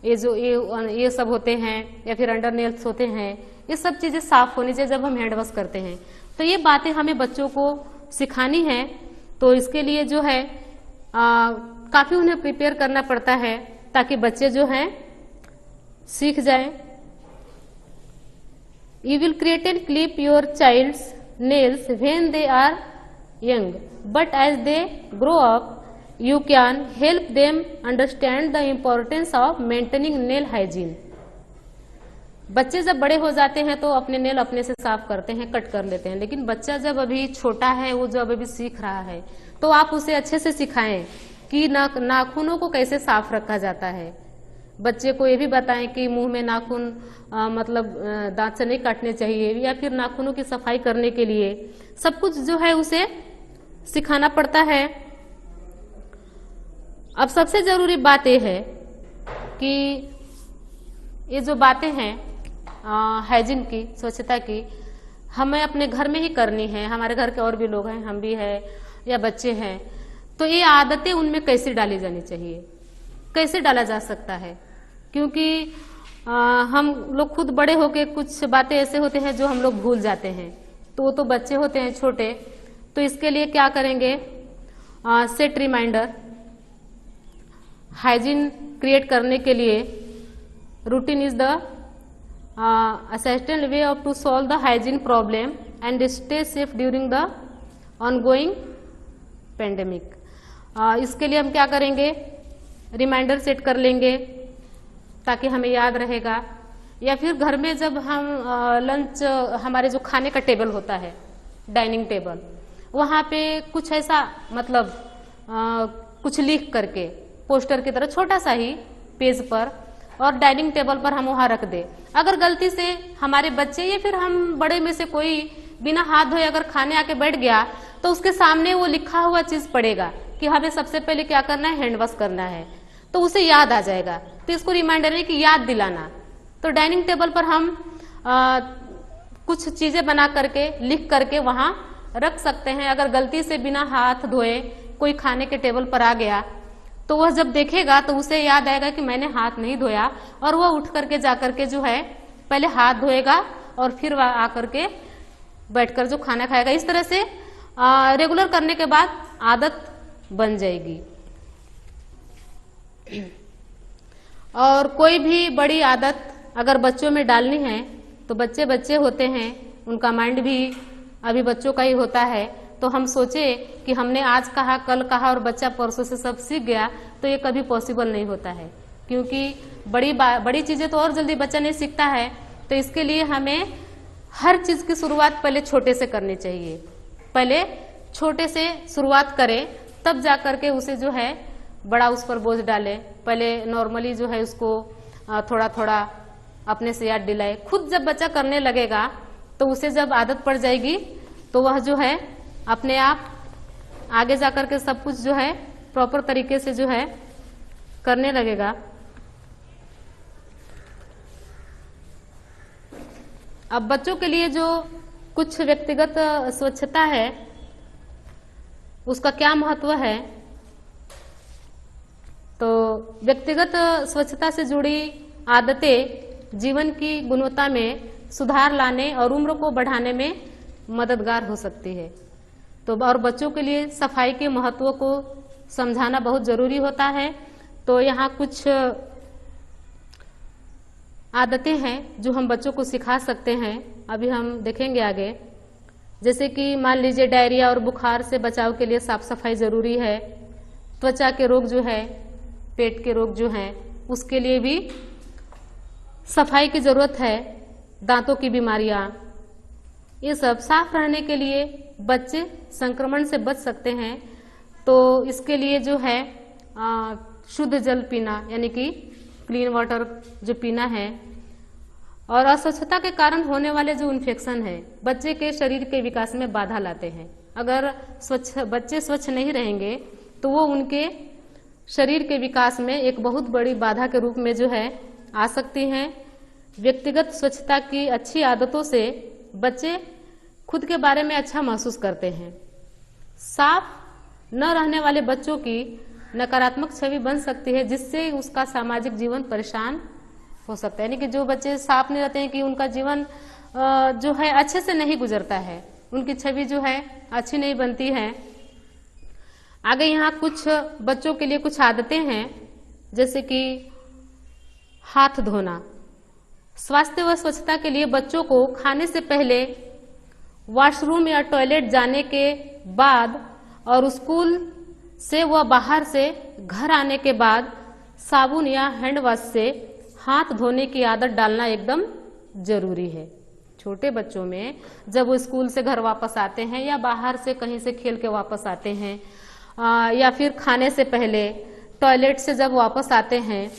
ये सब होते हैं या फिर अंडर नेल्स होते हैं, ये सब चीजें साफ होनी चाहिए जब हम हैंड वॉश करते हैं। तो ये बातें हमें बच्चों को सिखानी है। तो इसके लिए जो है काफी उन्हें प्रिपेयर करना पड़ता है ताकि बच्चे जो हैं सीख जाएं। You will create and clip your child's nails when they are young, but as they grow up, you can help them understand the importance of maintaining nail hygiene. बच्चे जब बड़े हो जाते हैं तो अपने नेल अपने से साफ करते हैं, कट कर लेते हैं, लेकिन बच्चा जब अभी छोटा है, वो जब अभी सीख रहा है, तो आप उसे अच्छे से सिखाएं कि नाखूनों को कैसे साफ रखा जाता है। बच्चे को ये भी बताएं कि मुंह में नाखून मतलब दांत से नहीं काटने चाहिए, या फिर नाखूनों की सफाई करने के लिए सब कुछ जो है उसे सिखाना पड़ता है। अब सबसे जरूरी बात यह है कि ये जो बातें हैं हाइजीन की, स्वच्छता की, हमें अपने घर में ही करनी है। हमारे घर के और भी लोग हैं, हम भी हैं या बच्चे हैं, तो ये आदतें उनमें कैसे डाली जानी चाहिए, कैसे डाला जा सकता है। क्योंकि हम लोग खुद बड़े होके कुछ बातें ऐसे होते हैं जो हम लोग भूल जाते हैं, तो वो तो बच्चे होते हैं छोटे। तो इसके लिए क्या करेंगे, सेट रिमाइंडर। हाइजीन क्रिएट करने के लिए routine is the essential way of to solve the hygiene problem and stay safe during the ongoing pandemic. इसके लिए हम क्या करेंगे, रिमाइंडर सेट कर लेंगे ताकि हमें याद रहेगा। या फिर घर में जब हम लंच, हमारे जो खाने का टेबल होता है, डाइनिंग टेबल, वहां पे कुछ ऐसा मतलब कुछ लिख करके पोस्टर की तरह छोटा सा ही पेज पर और डाइनिंग टेबल पर हम वहां रख दे। अगर गलती से हमारे बच्चे या फिर हम बड़े में से कोई बिना हाथ धोए अगर खाने आके बैठ गया, तो उसके सामने वो लिखा हुआ चीज पड़ेगा कि हमें सबसे पहले क्या करना है, हैंड वॉश करना है, तो उसे याद आ जाएगा। तो इसको रिमाइंडर है कि याद दिलाना। तो डाइनिंग टेबल पर हम कुछ चीजें बना करके लिख करके वहां रख सकते हैं। अगर गलती से बिना हाथ धोए कोई खाने के टेबल पर आ गया, तो वह जब देखेगा तो उसे याद आएगा कि मैंने हाथ नहीं धोया, और वह उठ करके जाकर के जो है पहले हाथ धोएगा और फिर वह आकर के बैठकर जो खाना खाएगा। इस तरह से रेगुलर करने के बाद आदत बन जाएगी। और कोई भी बड़ी आदत अगर बच्चों में डालनी है तो बच्चे बच्चे होते हैं, उनका माइंड भी अभी बच्चों का ही होता है। तो हम सोचे कि हमने आज कहा कल कहा और बच्चा परसों से सब सीख गया, तो ये कभी पॉसिबल नहीं होता है, क्योंकि बड़ी चीजें तो और जल्दी बच्चा नहीं सीखता है। तो इसके लिए हमें हर चीज की शुरुआत पहले छोटे से करनी चाहिए। पहले छोटे से शुरुआत करें, तब जा करके उसे जो है बड़ा उस पर बोझ डाले। पहले नॉर्मली जो है उसको थोड़ा थोड़ा अपने से याद दिलाए। खुद जब बच्चा करने लगेगा तो उसे जब आदत पड़ जाएगी तो वह जो है अपने आप आगे जाकर के सब कुछ जो है प्रॉपर तरीके से जो है करने लगेगा। अब बच्चों के लिए जो कुछ व्यक्तिगत स्वच्छता है उसका क्या महत्व है, तो व्यक्तिगत स्वच्छता से जुड़ी आदतें जीवन की गुणवत्ता में सुधार लाने और उम्र को बढ़ाने में मददगार हो सकती है। तो और बच्चों के लिए सफाई के महत्व को समझाना बहुत जरूरी होता है। तो यहाँ कुछ आदतें हैं जो हम बच्चों को सिखा सकते हैं, अभी हम देखेंगे आगे। जैसे कि मान लीजिए डायरिया और बुखार से बचाव के लिए साफ सफाई जरूरी है। त्वचा के रोग जो है, पेट के रोग जो हैं, उसके लिए भी सफाई की जरूरत है। दांतों की बीमारियां, ये सब साफ रहने के लिए बच्चे संक्रमण से बच सकते हैं। तो इसके लिए जो है शुद्ध जल पीना, यानी कि क्लीन वाटर जो पीना है। और अस्वच्छता के कारण होने वाले जो इन्फेक्शन है बच्चे के शरीर के विकास में बाधा लाते हैं। अगर बच्चे स्वच्छ नहीं रहेंगे तो वो उनके शरीर के विकास में एक बहुत बड़ी बाधा के रूप में जो है आ सकती हैं। व्यक्तिगत स्वच्छता की अच्छी आदतों से बच्चे खुद के बारे में अच्छा महसूस करते हैं। साफ न रहने वाले बच्चों की नकारात्मक छवि बन सकती है, जिससे उसका सामाजिक जीवन परेशान हो सकता है। यानी कि जो बच्चे साफ नहीं रहते हैं कि उनका जीवन जो है अच्छे से नहीं गुजरता है, उनकी छवि जो है अच्छी नहीं बनती है। आगे यहाँ कुछ बच्चों के लिए कुछ आदतें हैं, जैसे कि हाथ धोना। स्वास्थ्य व स्वच्छता के लिए बच्चों को खाने से पहले, वॉशरूम या टॉयलेट जाने के बाद और स्कूल से व बाहर से घर आने के बाद साबुन या हैंड वॉश से हाथ धोने की आदत डालना एकदम जरूरी है। छोटे बच्चों में जब वो स्कूल से घर वापस आते हैं या बाहर से कहीं से खेल के वापस आते हैं या फिर खाने से पहले टॉयलेट से जब वापस आते हैं,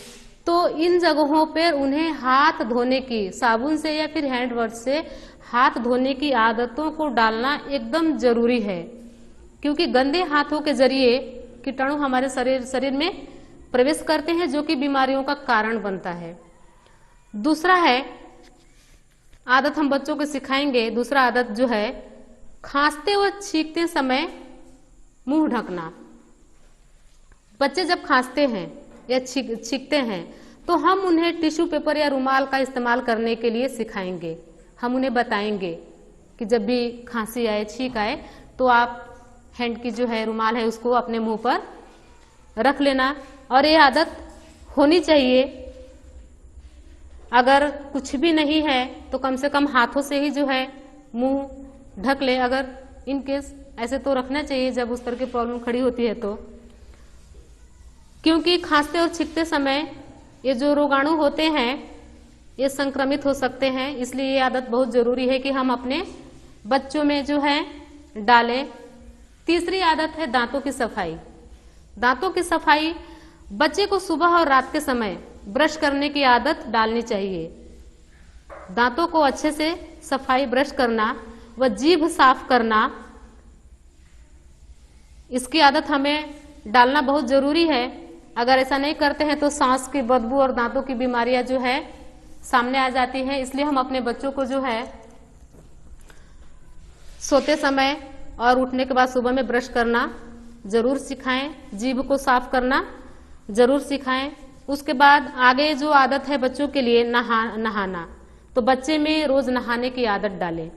तो इन जगहों पर उन्हें हाथ धोने की, साबुन से या फिर हैंड वॉश से हाथ धोने की आदतों को डालना एकदम जरूरी है। क्योंकि गंदे हाथों के जरिए कीटाणु हमारे शरीर में प्रवेश करते हैं, जो कि बीमारियों का कारण बनता है। दूसरा है आदत हम बच्चों को सिखाएंगे, दूसरा आदत जो है खांसते व छींकते समय मुंह ढकना। बच्चे जब खांसते हैं या छींकते हैं तो हम उन्हें टिश्यू पेपर या रुमाल का इस्तेमाल करने के लिए सिखाएंगे। हम उन्हें बताएंगे कि जब भी खांसी आए, छींक आए, तो आप हैंड की जो है रुमाल है उसको अपने मुंह पर रख लेना। और ये आदत होनी चाहिए। अगर कुछ भी नहीं है तो कम से कम हाथों से ही जो है मुंह ढक ले। अगर इन केस ऐसे तो रखना चाहिए जब उस तरह की प्रॉब्लम खड़ी होती है तो, क्योंकि खांसते और छींकते समय ये जो रोगाणु होते हैं ये संक्रमित हो सकते हैं। इसलिए ये आदत बहुत जरूरी है कि हम अपने बच्चों में जो है डालें। तीसरी आदत है दांतों की सफाई। दांतों की सफाई बच्चे को सुबह और रात के समय ब्रश करने की आदत डालनी चाहिए। दांतों को अच्छे से सफाई, ब्रश करना व जीभ साफ करना, इसकी आदत हमें डालना बहुत जरूरी है। अगर ऐसा नहीं करते हैं तो सांस की बदबू और दांतों की बीमारियां जो है सामने आ जाती हैं। इसलिए हम अपने बच्चों को जो है सोते समय और उठने के बाद सुबह में ब्रश करना जरूर सिखाएं, जीभ को साफ करना जरूर सिखाएं। उसके बाद आगे जो आदत है बच्चों के लिए नहाना, तो बच्चे में रोज नहाने की आदत डालें।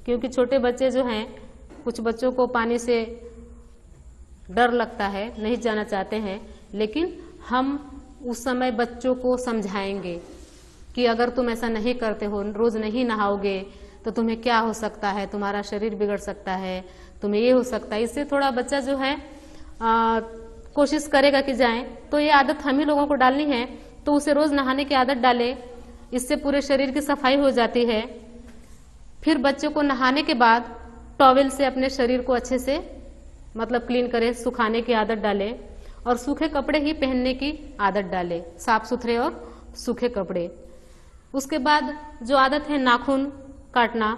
क्योंकि छोटे बच्चे जो हैं, कुछ बच्चों को पानी से डर लगता है, नहीं जाना चाहते हैं, लेकिन हम उस समय बच्चों को समझाएंगे कि अगर तुम ऐसा नहीं करते हो, रोज नहीं नहाओगे तो तुम्हें क्या हो सकता है, तुम्हारा शरीर बिगड़ सकता है, तुम्हें ये हो सकता है। इससे थोड़ा बच्चा जो है कोशिश करेगा कि जाए। तो ये आदत हम ही लोगों को डालनी है, तो उसे रोज नहाने की आदत डाले, इससे पूरे शरीर की सफाई हो जाती है। फिर बच्चे को नहाने के बाद टॉवेल से अपने शरीर को अच्छे से मतलब क्लीन करे, सुखाने की आदत डाले और सूखे कपड़े ही पहनने की आदत डाले, साफ सुथरे और सूखे कपड़े। उसके बाद जो आदत है नाखून काटना,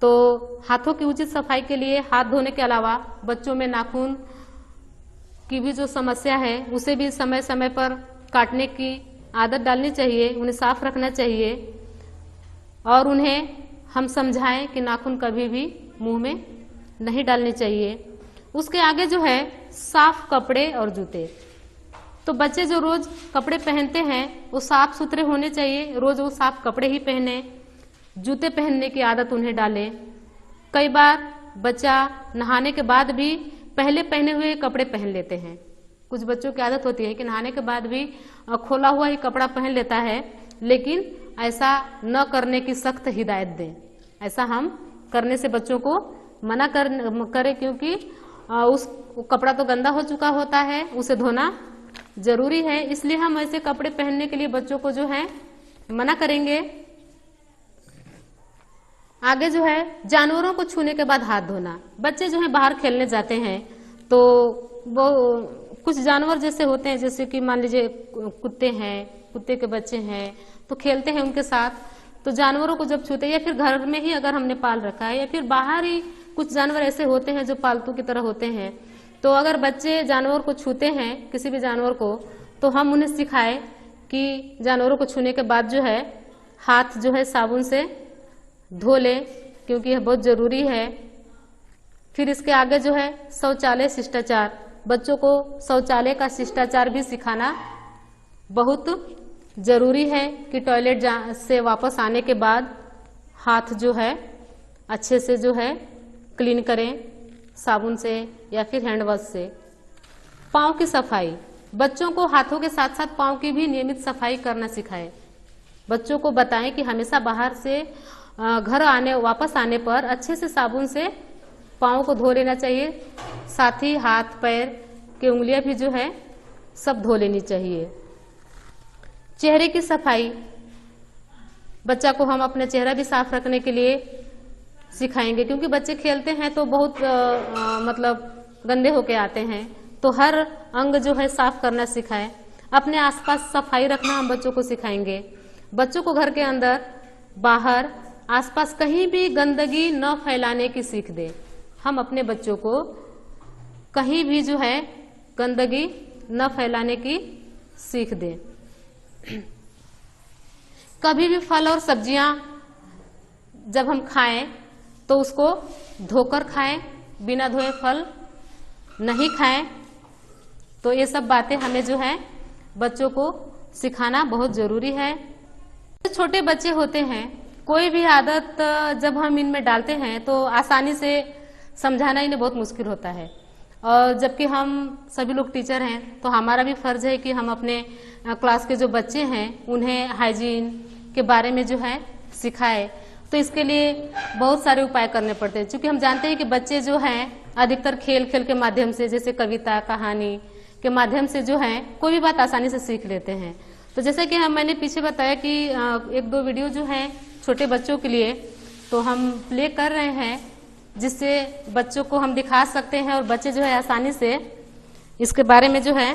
तो हाथों की उचित सफाई के लिए हाथ धोने के अलावा बच्चों में नाखून की भी जो समस्या है उसे भी समय समय पर काटने की आदत डालनी चाहिए, उन्हें साफ रखना चाहिए और उन्हें हम समझाएं कि नाखून कभी भी मुंह में नहीं डालने चाहिए। उसके आगे जो है साफ कपड़े और जूते। तो बच्चे जो रोज कपड़े पहनते हैं वो साफ सुथरे होने चाहिए, रोज वो साफ कपड़े ही पहने, जूते पहनने की आदत उन्हें डालें। कई बार बच्चा नहाने के बाद भी पहले पहने हुए कपड़े पहन लेते हैं। कुछ बच्चों की आदत होती है कि नहाने के बाद भी खोला हुआ ही कपड़ा पहन लेता है, लेकिन ऐसा न करने की सख्त हिदायत दें। ऐसा हम करने से बच्चों को मना करें, क्योंकि उस कपड़ा तो गंदा हो चुका होता है, उसे धोना जरूरी है। इसलिए हम ऐसे कपड़े पहनने के लिए बच्चों को जो है मना करेंगे। आगे जो है जानवरों को छूने के बाद हाथ धोना। बच्चे जो है बाहर खेलने जाते हैं तो वो कुछ जानवर जैसे होते हैं, जैसे कि मान लीजिए कुत्ते हैं, कुत्ते के बच्चे हैं, तो खेलते हैं उनके साथ। तो जानवरों को जब छूते, या फिर घर में ही अगर हमने पाल रखा है, या फिर बाहर ही कुछ जानवर ऐसे होते हैं जो पालतू की तरह होते हैं, तो अगर बच्चे जानवर को छूते हैं, किसी भी जानवर को, तो हम उन्हें सिखाएं कि जानवरों को छूने के बाद जो है हाथ जो है साबुन से धो लें, क्योंकि यह बहुत जरूरी है। फिर इसके आगे जो है शौचालय शिष्टाचार। बच्चों को शौचालय का शिष्टाचार भी सिखाना बहुत जरूरी है कि टॉयलेट से वापस आने के बाद हाथ जो है अच्छे से जो है क्लीन करें साबुन से या फिर हैंड वॉश से। पाँव की सफाई। बच्चों को हाथों के साथ साथ पाँव की भी नियमित सफाई करना सिखाएं। बच्चों को बताएं कि हमेशा बाहर से घर वापस आने पर अच्छे से साबुन से पाँव को धो लेना चाहिए, साथ ही हाथ पैर की उंगलियां भी जो है सब धो लेनी चाहिए। चेहरे की सफाई। बच्चा को हम अपने चेहरा भी साफ रखने के लिए सिखाएंगे, क्योंकि बच्चे खेलते हैं तो बहुत मतलब गंदे होके आते हैं, तो हर अंग जो है साफ करना सिखाएं। अपने आसपास सफाई रखना हम बच्चों को सिखाएंगे। बच्चों को घर के अंदर बाहर आसपास कहीं भी गंदगी न फैलाने की सीख दें। हम अपने बच्चों को कहीं भी जो है गंदगी न फैलाने की सीख दें। कभी भी फल और सब्जियां जब हम खाएं तो उसको धोकर खाएं, बिना धोए फल नहीं खाएं। तो ये सब बातें हमें जो है बच्चों को सिखाना बहुत जरूरी है। छोटे बच्चे होते हैं, कोई भी आदत जब हम इनमें डालते हैं तो आसानी से समझाना इन्हें बहुत मुश्किल होता है, और जबकि हम सभी लोग टीचर हैं तो हमारा भी फर्ज है कि हम अपने क्लास के जो बच्चे हैं उन्हें हाइजीन के बारे में जो है सिखाएं। तो इसके लिए बहुत सारे उपाय करने पड़ते हैं, क्योंकि हम जानते हैं कि बच्चे जो हैं अधिकतर खेल खेल के माध्यम से, जैसे कविता कहानी के माध्यम से जो है कोई भी बात आसानी से सीख लेते हैं। तो जैसे कि मैंने पीछे बताया कि एक दो वीडियो जो है छोटे बच्चों के लिए तो हम प्ले कर रहे हैं, जिससे बच्चों को हम दिखा सकते हैं और बच्चे जो है आसानी से इसके बारे में जो है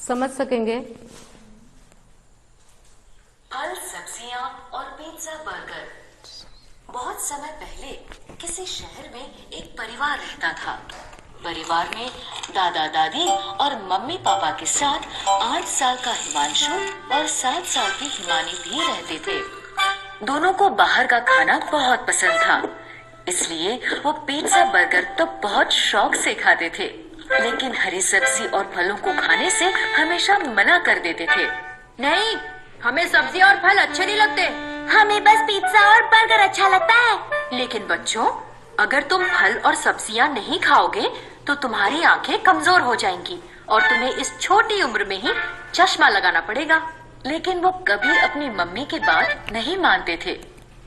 समझ सकेंगे।
फल, सब्जियां और पिज्जा, बर्गर। बहुत समय पहले किसी शहर में एक परिवार रहता था। परिवार में दादा दादी और मम्मी पापा के साथ 8 साल का हिमांशु और 7 साल की हिमानी भी रहते थे। दोनों को बाहर का खाना बहुत पसंद था, इसलिए वो पिज्जा बर्गर तो बहुत शौक से खाते थे, लेकिन हरी सब्जी और फलों को खाने से हमेशा मना कर देते थे।
नहीं, हमें सब्जी और फल अच्छे नहीं लगते,
हमें बस पिज्जा और बर्गर अच्छा लगता है।
लेकिन बच्चों, अगर तुम फल और सब्जियां नहीं खाओगे तो तुम्हारी आंखें कमजोर हो जाएंगी और तुम्हें इस छोटी उम्र में ही चश्मा लगाना पड़ेगा। लेकिन वो कभी अपनी मम्मी की बात नहीं मानते थे।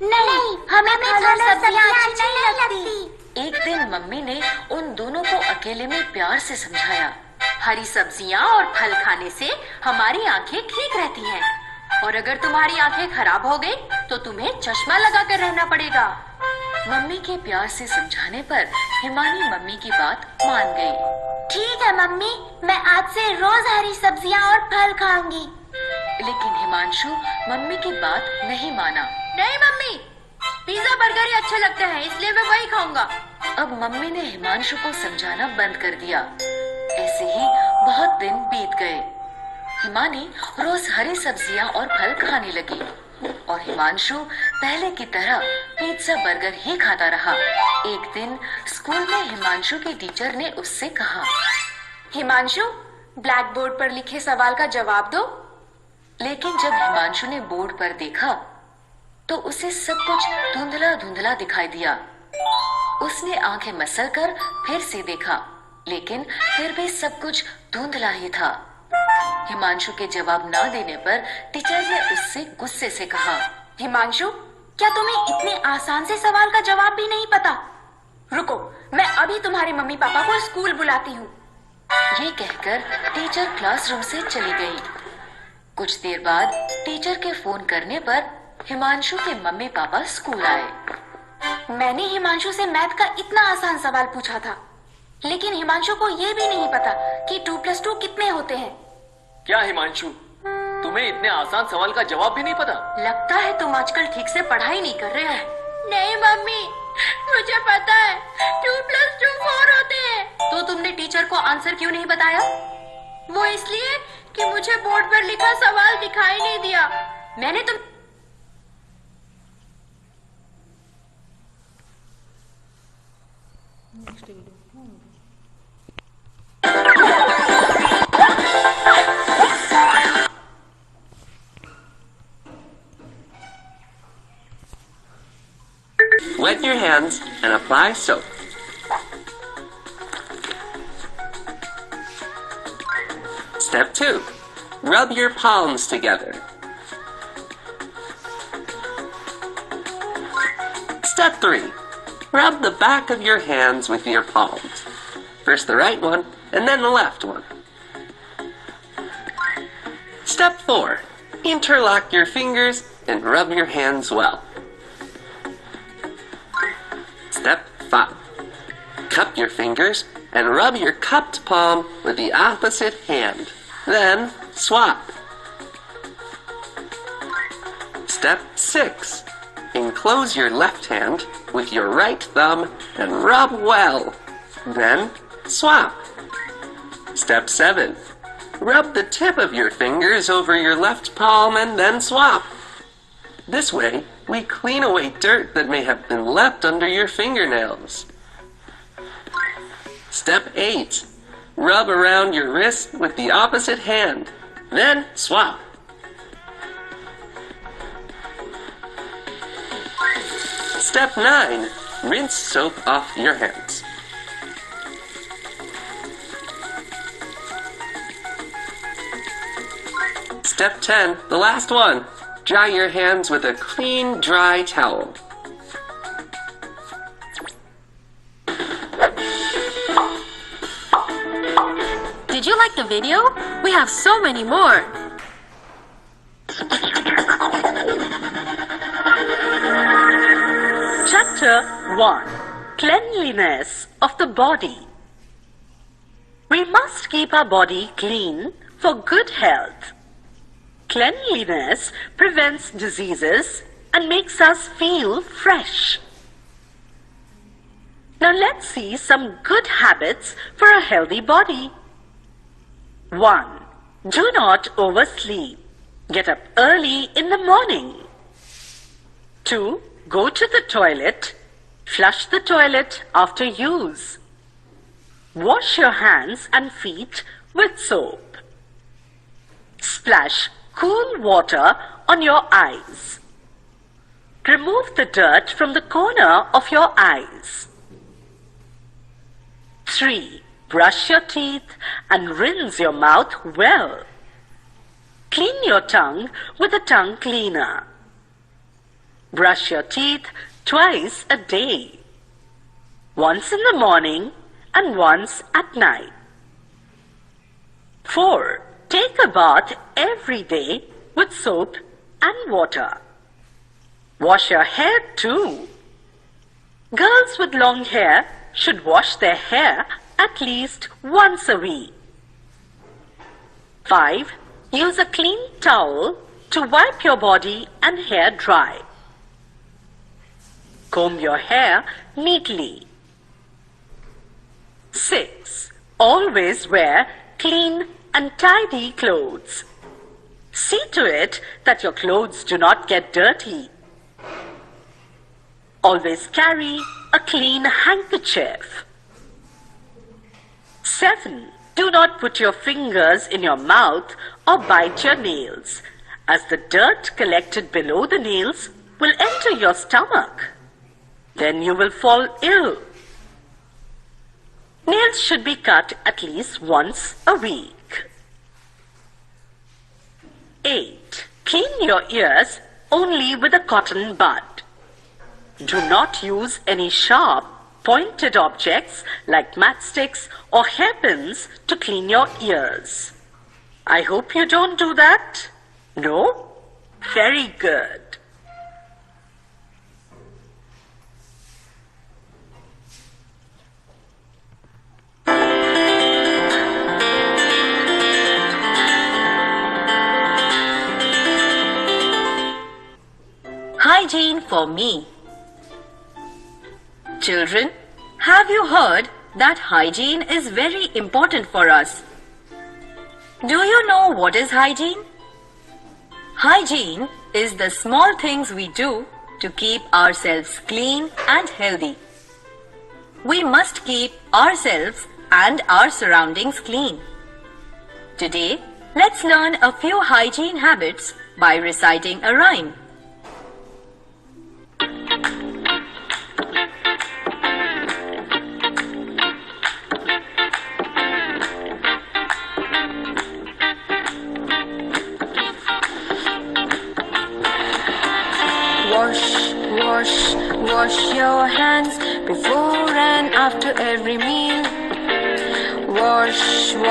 नहीं, हमें फल और सब्जियां अच्छी नहीं लगती।
एक दिन मम्मी ने उन दोनों को अकेले में प्यार से समझाया, हरी सब्जियां और फल खाने से हमारी आंखें ठीक रहती हैं और अगर तुम्हारी आंखें खराब हो गई तो तुम्हें चश्मा लगा कर रहना पड़ेगा। मम्मी के प्यार से समझाने पर हिमानी मम्मी की बात मान गई।
ठीक है मम्मी, मैं आज से रोज हरी सब्जियां और फल खाऊंगी।
लेकिन हिमांशु मम्मी की बात नहीं माना।
नहीं मम्मी, पिज्जा बर्गर ही अच्छे लगते हैं, इसलिए मैं वही खाऊंगा।
अब मम्मी ने हिमांशु को समझाना बंद कर दिया। ऐसे ही बहुत दिन बीत गए। हिमानी रोज हरी सब्जियां और फल खाने लगी और हिमांशु पहले की तरह पिज्जा बर्गर ही खाता रहा। एक दिन स्कूल में हिमांशु की टीचर ने उससे कहा,
हिमांशु, ब्लैक बोर्ड पर लिखे सवाल का जवाब दो।
लेकिन जब हिमांशु ने बोर्ड पर देखा तो उसे सब कुछ धुंधला धुंधला दिखाई दिया। उसने आंखें मसलकर फिर से देखा, लेकिन फिर भी सब कुछ धुंधला ही था। हिमांशु के जवाब ना देने पर टीचर ने उससे गुस्से से कहा,
हिमांशु, क्या तुम्हें इतने आसान से सवाल का जवाब भी नहीं पता? रुको, मैं अभी तुम्हारे मम्मी पापा को स्कूल बुलाती हूँ।
ये कहकर टीचर क्लासरूम से चली गई। कुछ देर बाद टीचर के फोन करने पर हिमांशु के मम्मी पापा स्कूल आए।
मैंने हिमांशु से मैथ का इतना आसान सवाल पूछा था, लेकिन हिमांशु को ये भी नहीं पता कि 2+2 कितने होते हैं।
क्या हिमांशु, तुम्हें इतने आसान सवाल का जवाब भी नहीं पता?
लगता है तुम आजकल ठीक से पढ़ाई नहीं कर रहे हो।
नहीं मम्मी, मुझे पता है 2+2 4 होते हैं।
तो तुमने टीचर को आंसर क्यों नहीं बताया?
वो इसलिए कि मुझे बोर्ड पर लिखा सवाल दिखाई नहीं दिया।
मैंने तुम
Wet your hands and apply soap. Step 2. Rub your palms together. Step 3. Rub the back of your hands with your palms. First the right one, and then the left one. Step 4. Interlock your fingers and rub your hands well. Step 5. Cup your fingers and rub your cupped palm with the opposite hand. Then swap. Step 6. Enclose your left hand with your right thumb and rub well. Then swap. Step 7. Rub the tip of your fingers over your left palm and then swap. This way, we clean away dirt that may have been left under your fingernails. Step 8. Rub around your wrist with the opposite hand. Then swap. Step 9. Rinse soap off your hands. Step 10, the last one. Dry your hands with a clean, dry towel.
Did you like the video? We have so many more.
Chapter 1. Cleanliness of the body. We must keep our body clean for good health. Cleanliness prevents diseases and makes us feel fresh. Now let's see some good habits for a healthy body. 1. Do not oversleep. Get up early in the morning. 2. Go to the toilet. Flush the toilet after use. Wash your hands and feet with soap. Splash cool water on your eyes. Remove the dirt from the corner of your eyes. 3. Brush your teeth and rinse your mouth well. Clean your tongue with a tongue cleaner. Brush your teeth twice a day. Once in the morning and once at night. 4. Take a bath every day with soap and water. Wash your hair too. Girls with long hair should wash their hair at least once a week. 5. Use a clean towel to wipe your body and hair dry. Comb your hair neatly. 6. Always wear clean and tidy clothes. See to it that your clothes do not get dirty. Always carry a clean handkerchief. 7. Do not put your fingers in your mouth or bite your nails, as the dirt collected below the nails will enter your stomach. Then you will fall ill. Nails should be cut at least once a week. 8. Clean your ears only with a cotton bud. Do not use any sharp, pointed objects like matchsticks or hairpins to clean your ears. I hope you don't do that. No? Very good.
Hygiene for me. Children, have you heard that hygiene is very important for us? Do you know what is hygiene? Hygiene is the small things we do to keep ourselves clean and healthy. We must keep ourselves and our surroundings clean. Today, let's learn a few hygiene habits by reciting a rhyme.
Wash your hands before and after every meal. Wash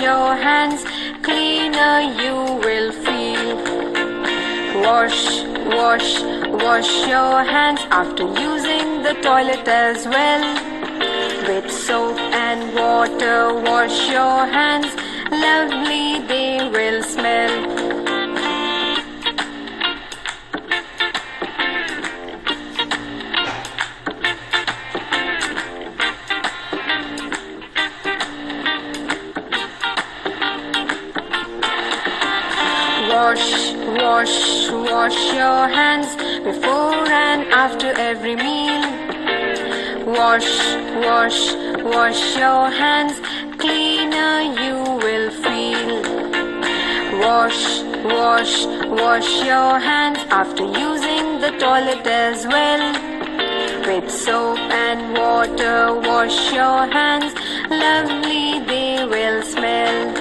your hands, cleaner you will feel. Wash your hands after using the toilet as well. With soap and water, wash your hands, lovely they will smell. Wash your hands before and after every meal. Wash your hands, cleaner you will feel. Wash your hands after using the toilet as well. With soap and water, wash your hands, lovely they will smell.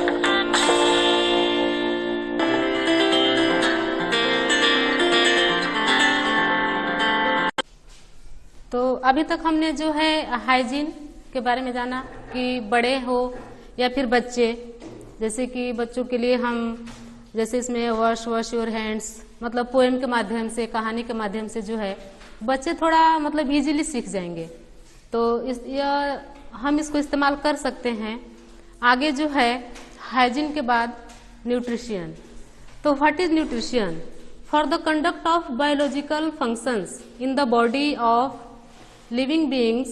तो अभी तक हमने जो है hygiene के बारे में जाना कि बड़े हो या फिर बच्चे, जैसे कि बच्चों के लिए हम जैसे इसमें वॉश योर हैंड्स मतलब पोएम के माध्यम से, कहानी के माध्यम से जो है बच्चे थोड़ा मतलब इजीली सीख जाएंगे, तो हम इसको इस्तेमाल कर सकते हैं। आगे जो है हाइजीन के बाद न्यूट्रिशन। तो what is nutrition? For the conduct of biological functions in the body of living beings,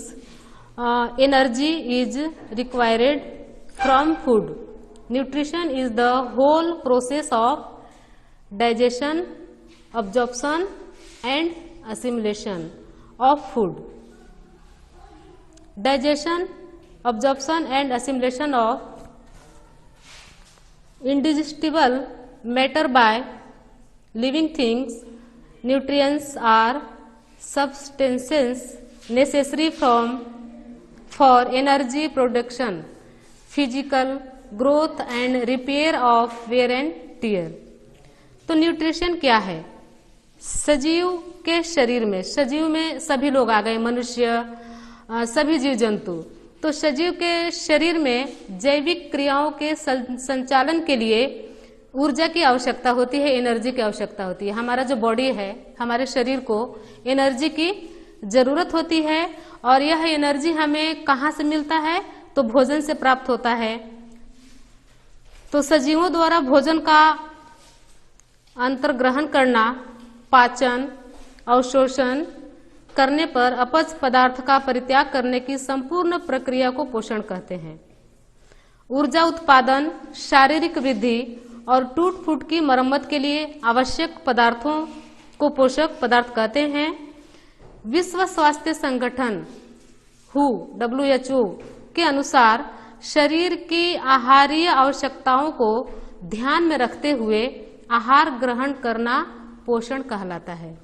energy is required from food. Nutrition is the whole process of digestion, absorption and assimilation of food. Digestion, absorption and assimilation of indigestible matter by living things nutrients are substances necessary for energy production, physical growth and repair of wear and tear. तो nutrition क्या है? सजीव के शरीर में, सजीव में सभी लोग आ गए, मनुष्य, सभी जीव जंतु। तो सजीव के शरीर में जैविक क्रियाओं के संचालन के लिए ऊर्जा की आवश्यकता होती है, एनर्जी की आवश्यकता होती है। हमारा जो बॉडी है, हमारे शरीर को एनर्जी की जरूरत होती है, और यह एनर्जी हमें कहाँ से मिलता है? तो भोजन से प्राप्त होता है। तो सजीवों द्वारा भोजन का अंतर्ग्रहण करना, पाचन, अवशोषण करने पर अपच पदार्थ का परित्याग करने की संपूर्ण प्रक्रिया को पोषण कहते हैं। ऊर्जा उत्पादन, शारीरिक वृद्धि और टूट फूट की मरम्मत के लिए आवश्यक पदार्थों को पोषक पदार्थ कहते हैं। विश्व स्वास्थ्य संगठन WHO के अनुसार शरीर की आहारीय आवश्यकताओं को ध्यान में रखते हुए आहार ग्रहण करना पोषण कहलाता है।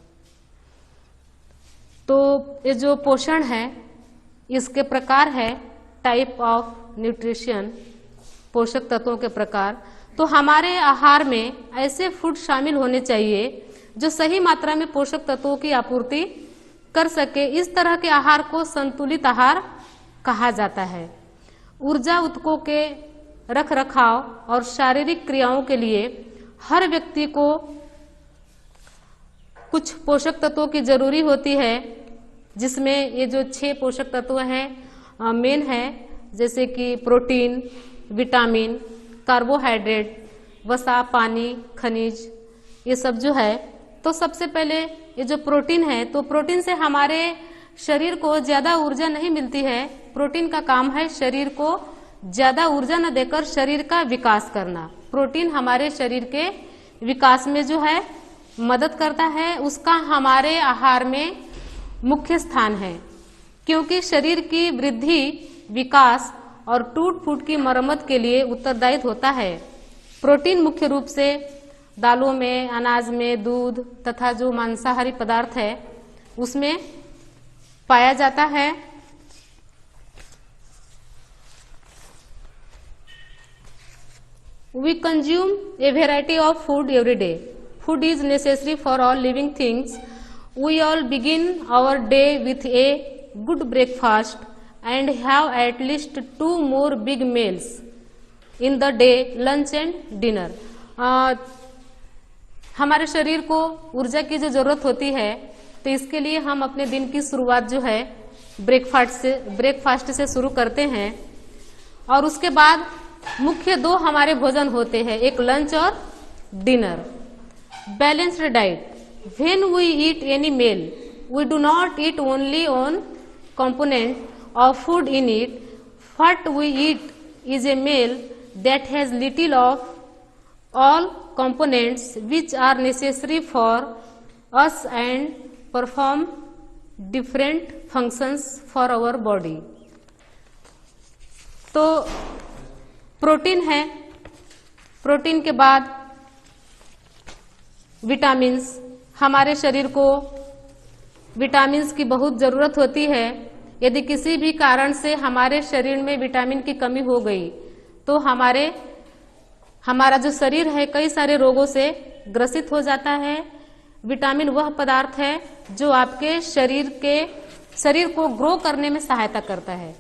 तो ये जो पोषण है, इसके प्रकार है टाइप ऑफ न्यूट्रिशन, पोषक तत्वों के प्रकार। तो हमारे आहार में ऐसे फूड शामिल होने चाहिए जो सही मात्रा में पोषक तत्वों की आपूर्ति कर सके। इस तरह के आहार को संतुलित आहार कहा जाता है। ऊर्जा उत्कों के रख रखाव और शारीरिक क्रियाओं के लिए हर व्यक्ति को कुछ पोषक तत्वों की जरूरी होती है, जिसमें ये जो 6 पोषक तत्व हैं मेन है, जैसे कि प्रोटीन, विटामिन, कार्बोहाइड्रेट, वसा, पानी, खनिज, ये सब जो है। तो सबसे पहले ये जो प्रोटीन है, तो प्रोटीन से हमारे शरीर को ज्यादा ऊर्जा नहीं मिलती है। प्रोटीन का काम है शरीर को ज्यादा ऊर्जा न देकर शरीर का विकास करना। प्रोटीन हमारे शरीर के विकास में जो है मदद करता है, उसका हमारे आहार में मुख्य स्थान है, क्योंकि शरीर की वृद्धि, विकास और टूट फूट की मरम्मत के लिए उत्तरदायी होता है। प्रोटीन मुख्य रूप से दालों में, अनाज में, दूध तथा जो मांसाहारी पदार्थ है उसमें पाया जाता है। We consume a variety of food every day. Food is necessary for all living things. We all begin our day with a good breakfast and have at least 2 more big meals in the day, lunch and dinner. हमारे शरीर को ऊर्जा की जो जरूरत होती है, तो इसके लिए हम अपने दिन की शुरुआत जो है ब्रेकफास्ट से शुरू करते हैं, और उसके बाद मुख्य 2 हमारे भोजन होते हैं, एक लंच और dinner. Balanced diet, when we eat any meal we do not eat only on component of food in it. What we eat is a meal that has little of all components which are necessary for us and perform different functions for our body. तो protein है, protein के बाद vitamins. हमारे शरीर को vitamins की बहुत जरूरत होती है। यदि किसी भी कारण से हमारे शरीर में विटामिन की कमी हो गई तो हमारा जो शरीर है कई सारे रोगों से ग्रसित हो जाता है। विटामिन वह पदार्थ है जो आपके शरीर को ग्रो करने में सहायता करता है।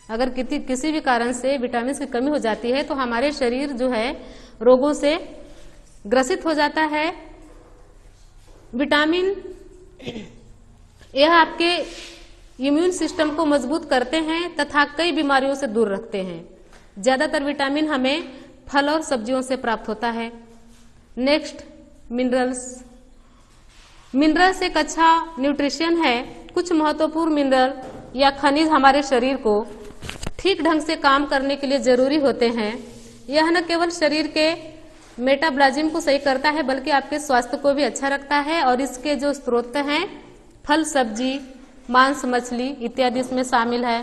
अगर किसी भी कारण से विटामिन की कमी हो जाती है तो हमारे शरीर जो है रोगों से ग्रसित हो जाता है। विटामिन यह आपके इम्यून सिस्टम को मजबूत करते हैं तथा कई बीमारियों से दूर रखते हैं। ज्यादातर विटामिन हमें फल और सब्जियों से प्राप्त होता है। Next, minerals. मिनरल्स एक अच्छा न्यूट्रिशन है। कुछ महत्वपूर्ण मिनरल या खनिज हमारे शरीर को ठीक ढंग से काम करने के लिए जरूरी होते हैं। यह न केवल शरीर के मेटाबॉलिज्म को सही करता है बल्कि आपके स्वास्थ्य को भी अच्छा रखता है। और इसके जो स्रोत हैं फल, सब्जी, मांस, मछली इत्यादि इसमें शामिल है।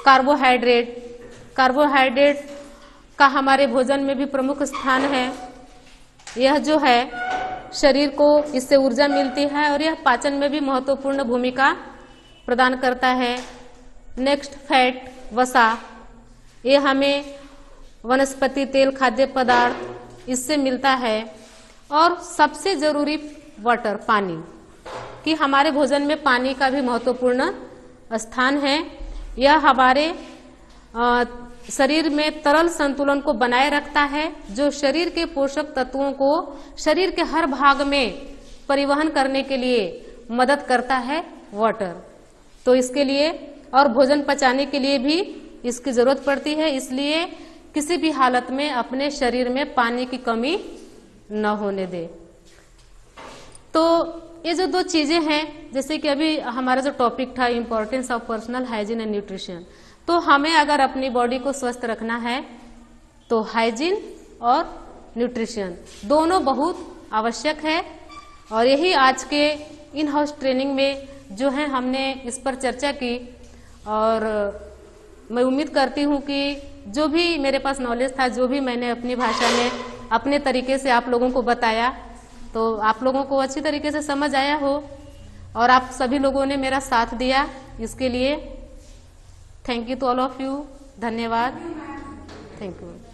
कार्बोहाइड्रेट का हमारे भोजन में भी प्रमुख स्थान है। यह जो है शरीर को इससे ऊर्जा मिलती है और यह पाचन में भी महत्वपूर्ण भूमिका प्रदान करता है। नेक्स्ट, फैट, वसा, ये हमें वनस्पति तेल, खाद्य पदार्थ इससे मिलता है। और सबसे जरूरी वाटर, पानी, कि हमारे भोजन में पानी का भी महत्वपूर्ण स्थान है। यह हमारे शरीर में तरल संतुलन को बनाए रखता है, जो शरीर के पोषक तत्वों को शरीर के हर भाग में परिवहन करने के लिए मदद करता है वाटर। तो इसके लिए और भोजन पचाने के लिए भी इसकी जरूरत पड़ती है, इसलिए किसी भी हालत में अपने शरीर में पानी की कमी न होने दे। तो ये जो 2 चीजें हैं, जैसे कि अभी हमारा जो टॉपिक था importance of personal hygiene and nutrition, तो हमें अगर अपनी बॉडी को स्वस्थ रखना है तो हाइजीन और न्यूट्रिशन दोनों बहुत आवश्यक है। और यही आज के इन हाउस ट्रेनिंग में जो है हमने इस पर चर्चा की। और मैं उम्मीद करती हूँ कि जो भी मेरे पास नॉलेज था, जो भी मैंने अपनी भाषा में अपने तरीके से आप लोगों को बताया, तो आप लोगों को अच्छी तरीके से समझ आया हो और आप सभी लोगों ने मेरा साथ दिया। इसके लिए thank you to all of you. धन्यवाद। Thank you.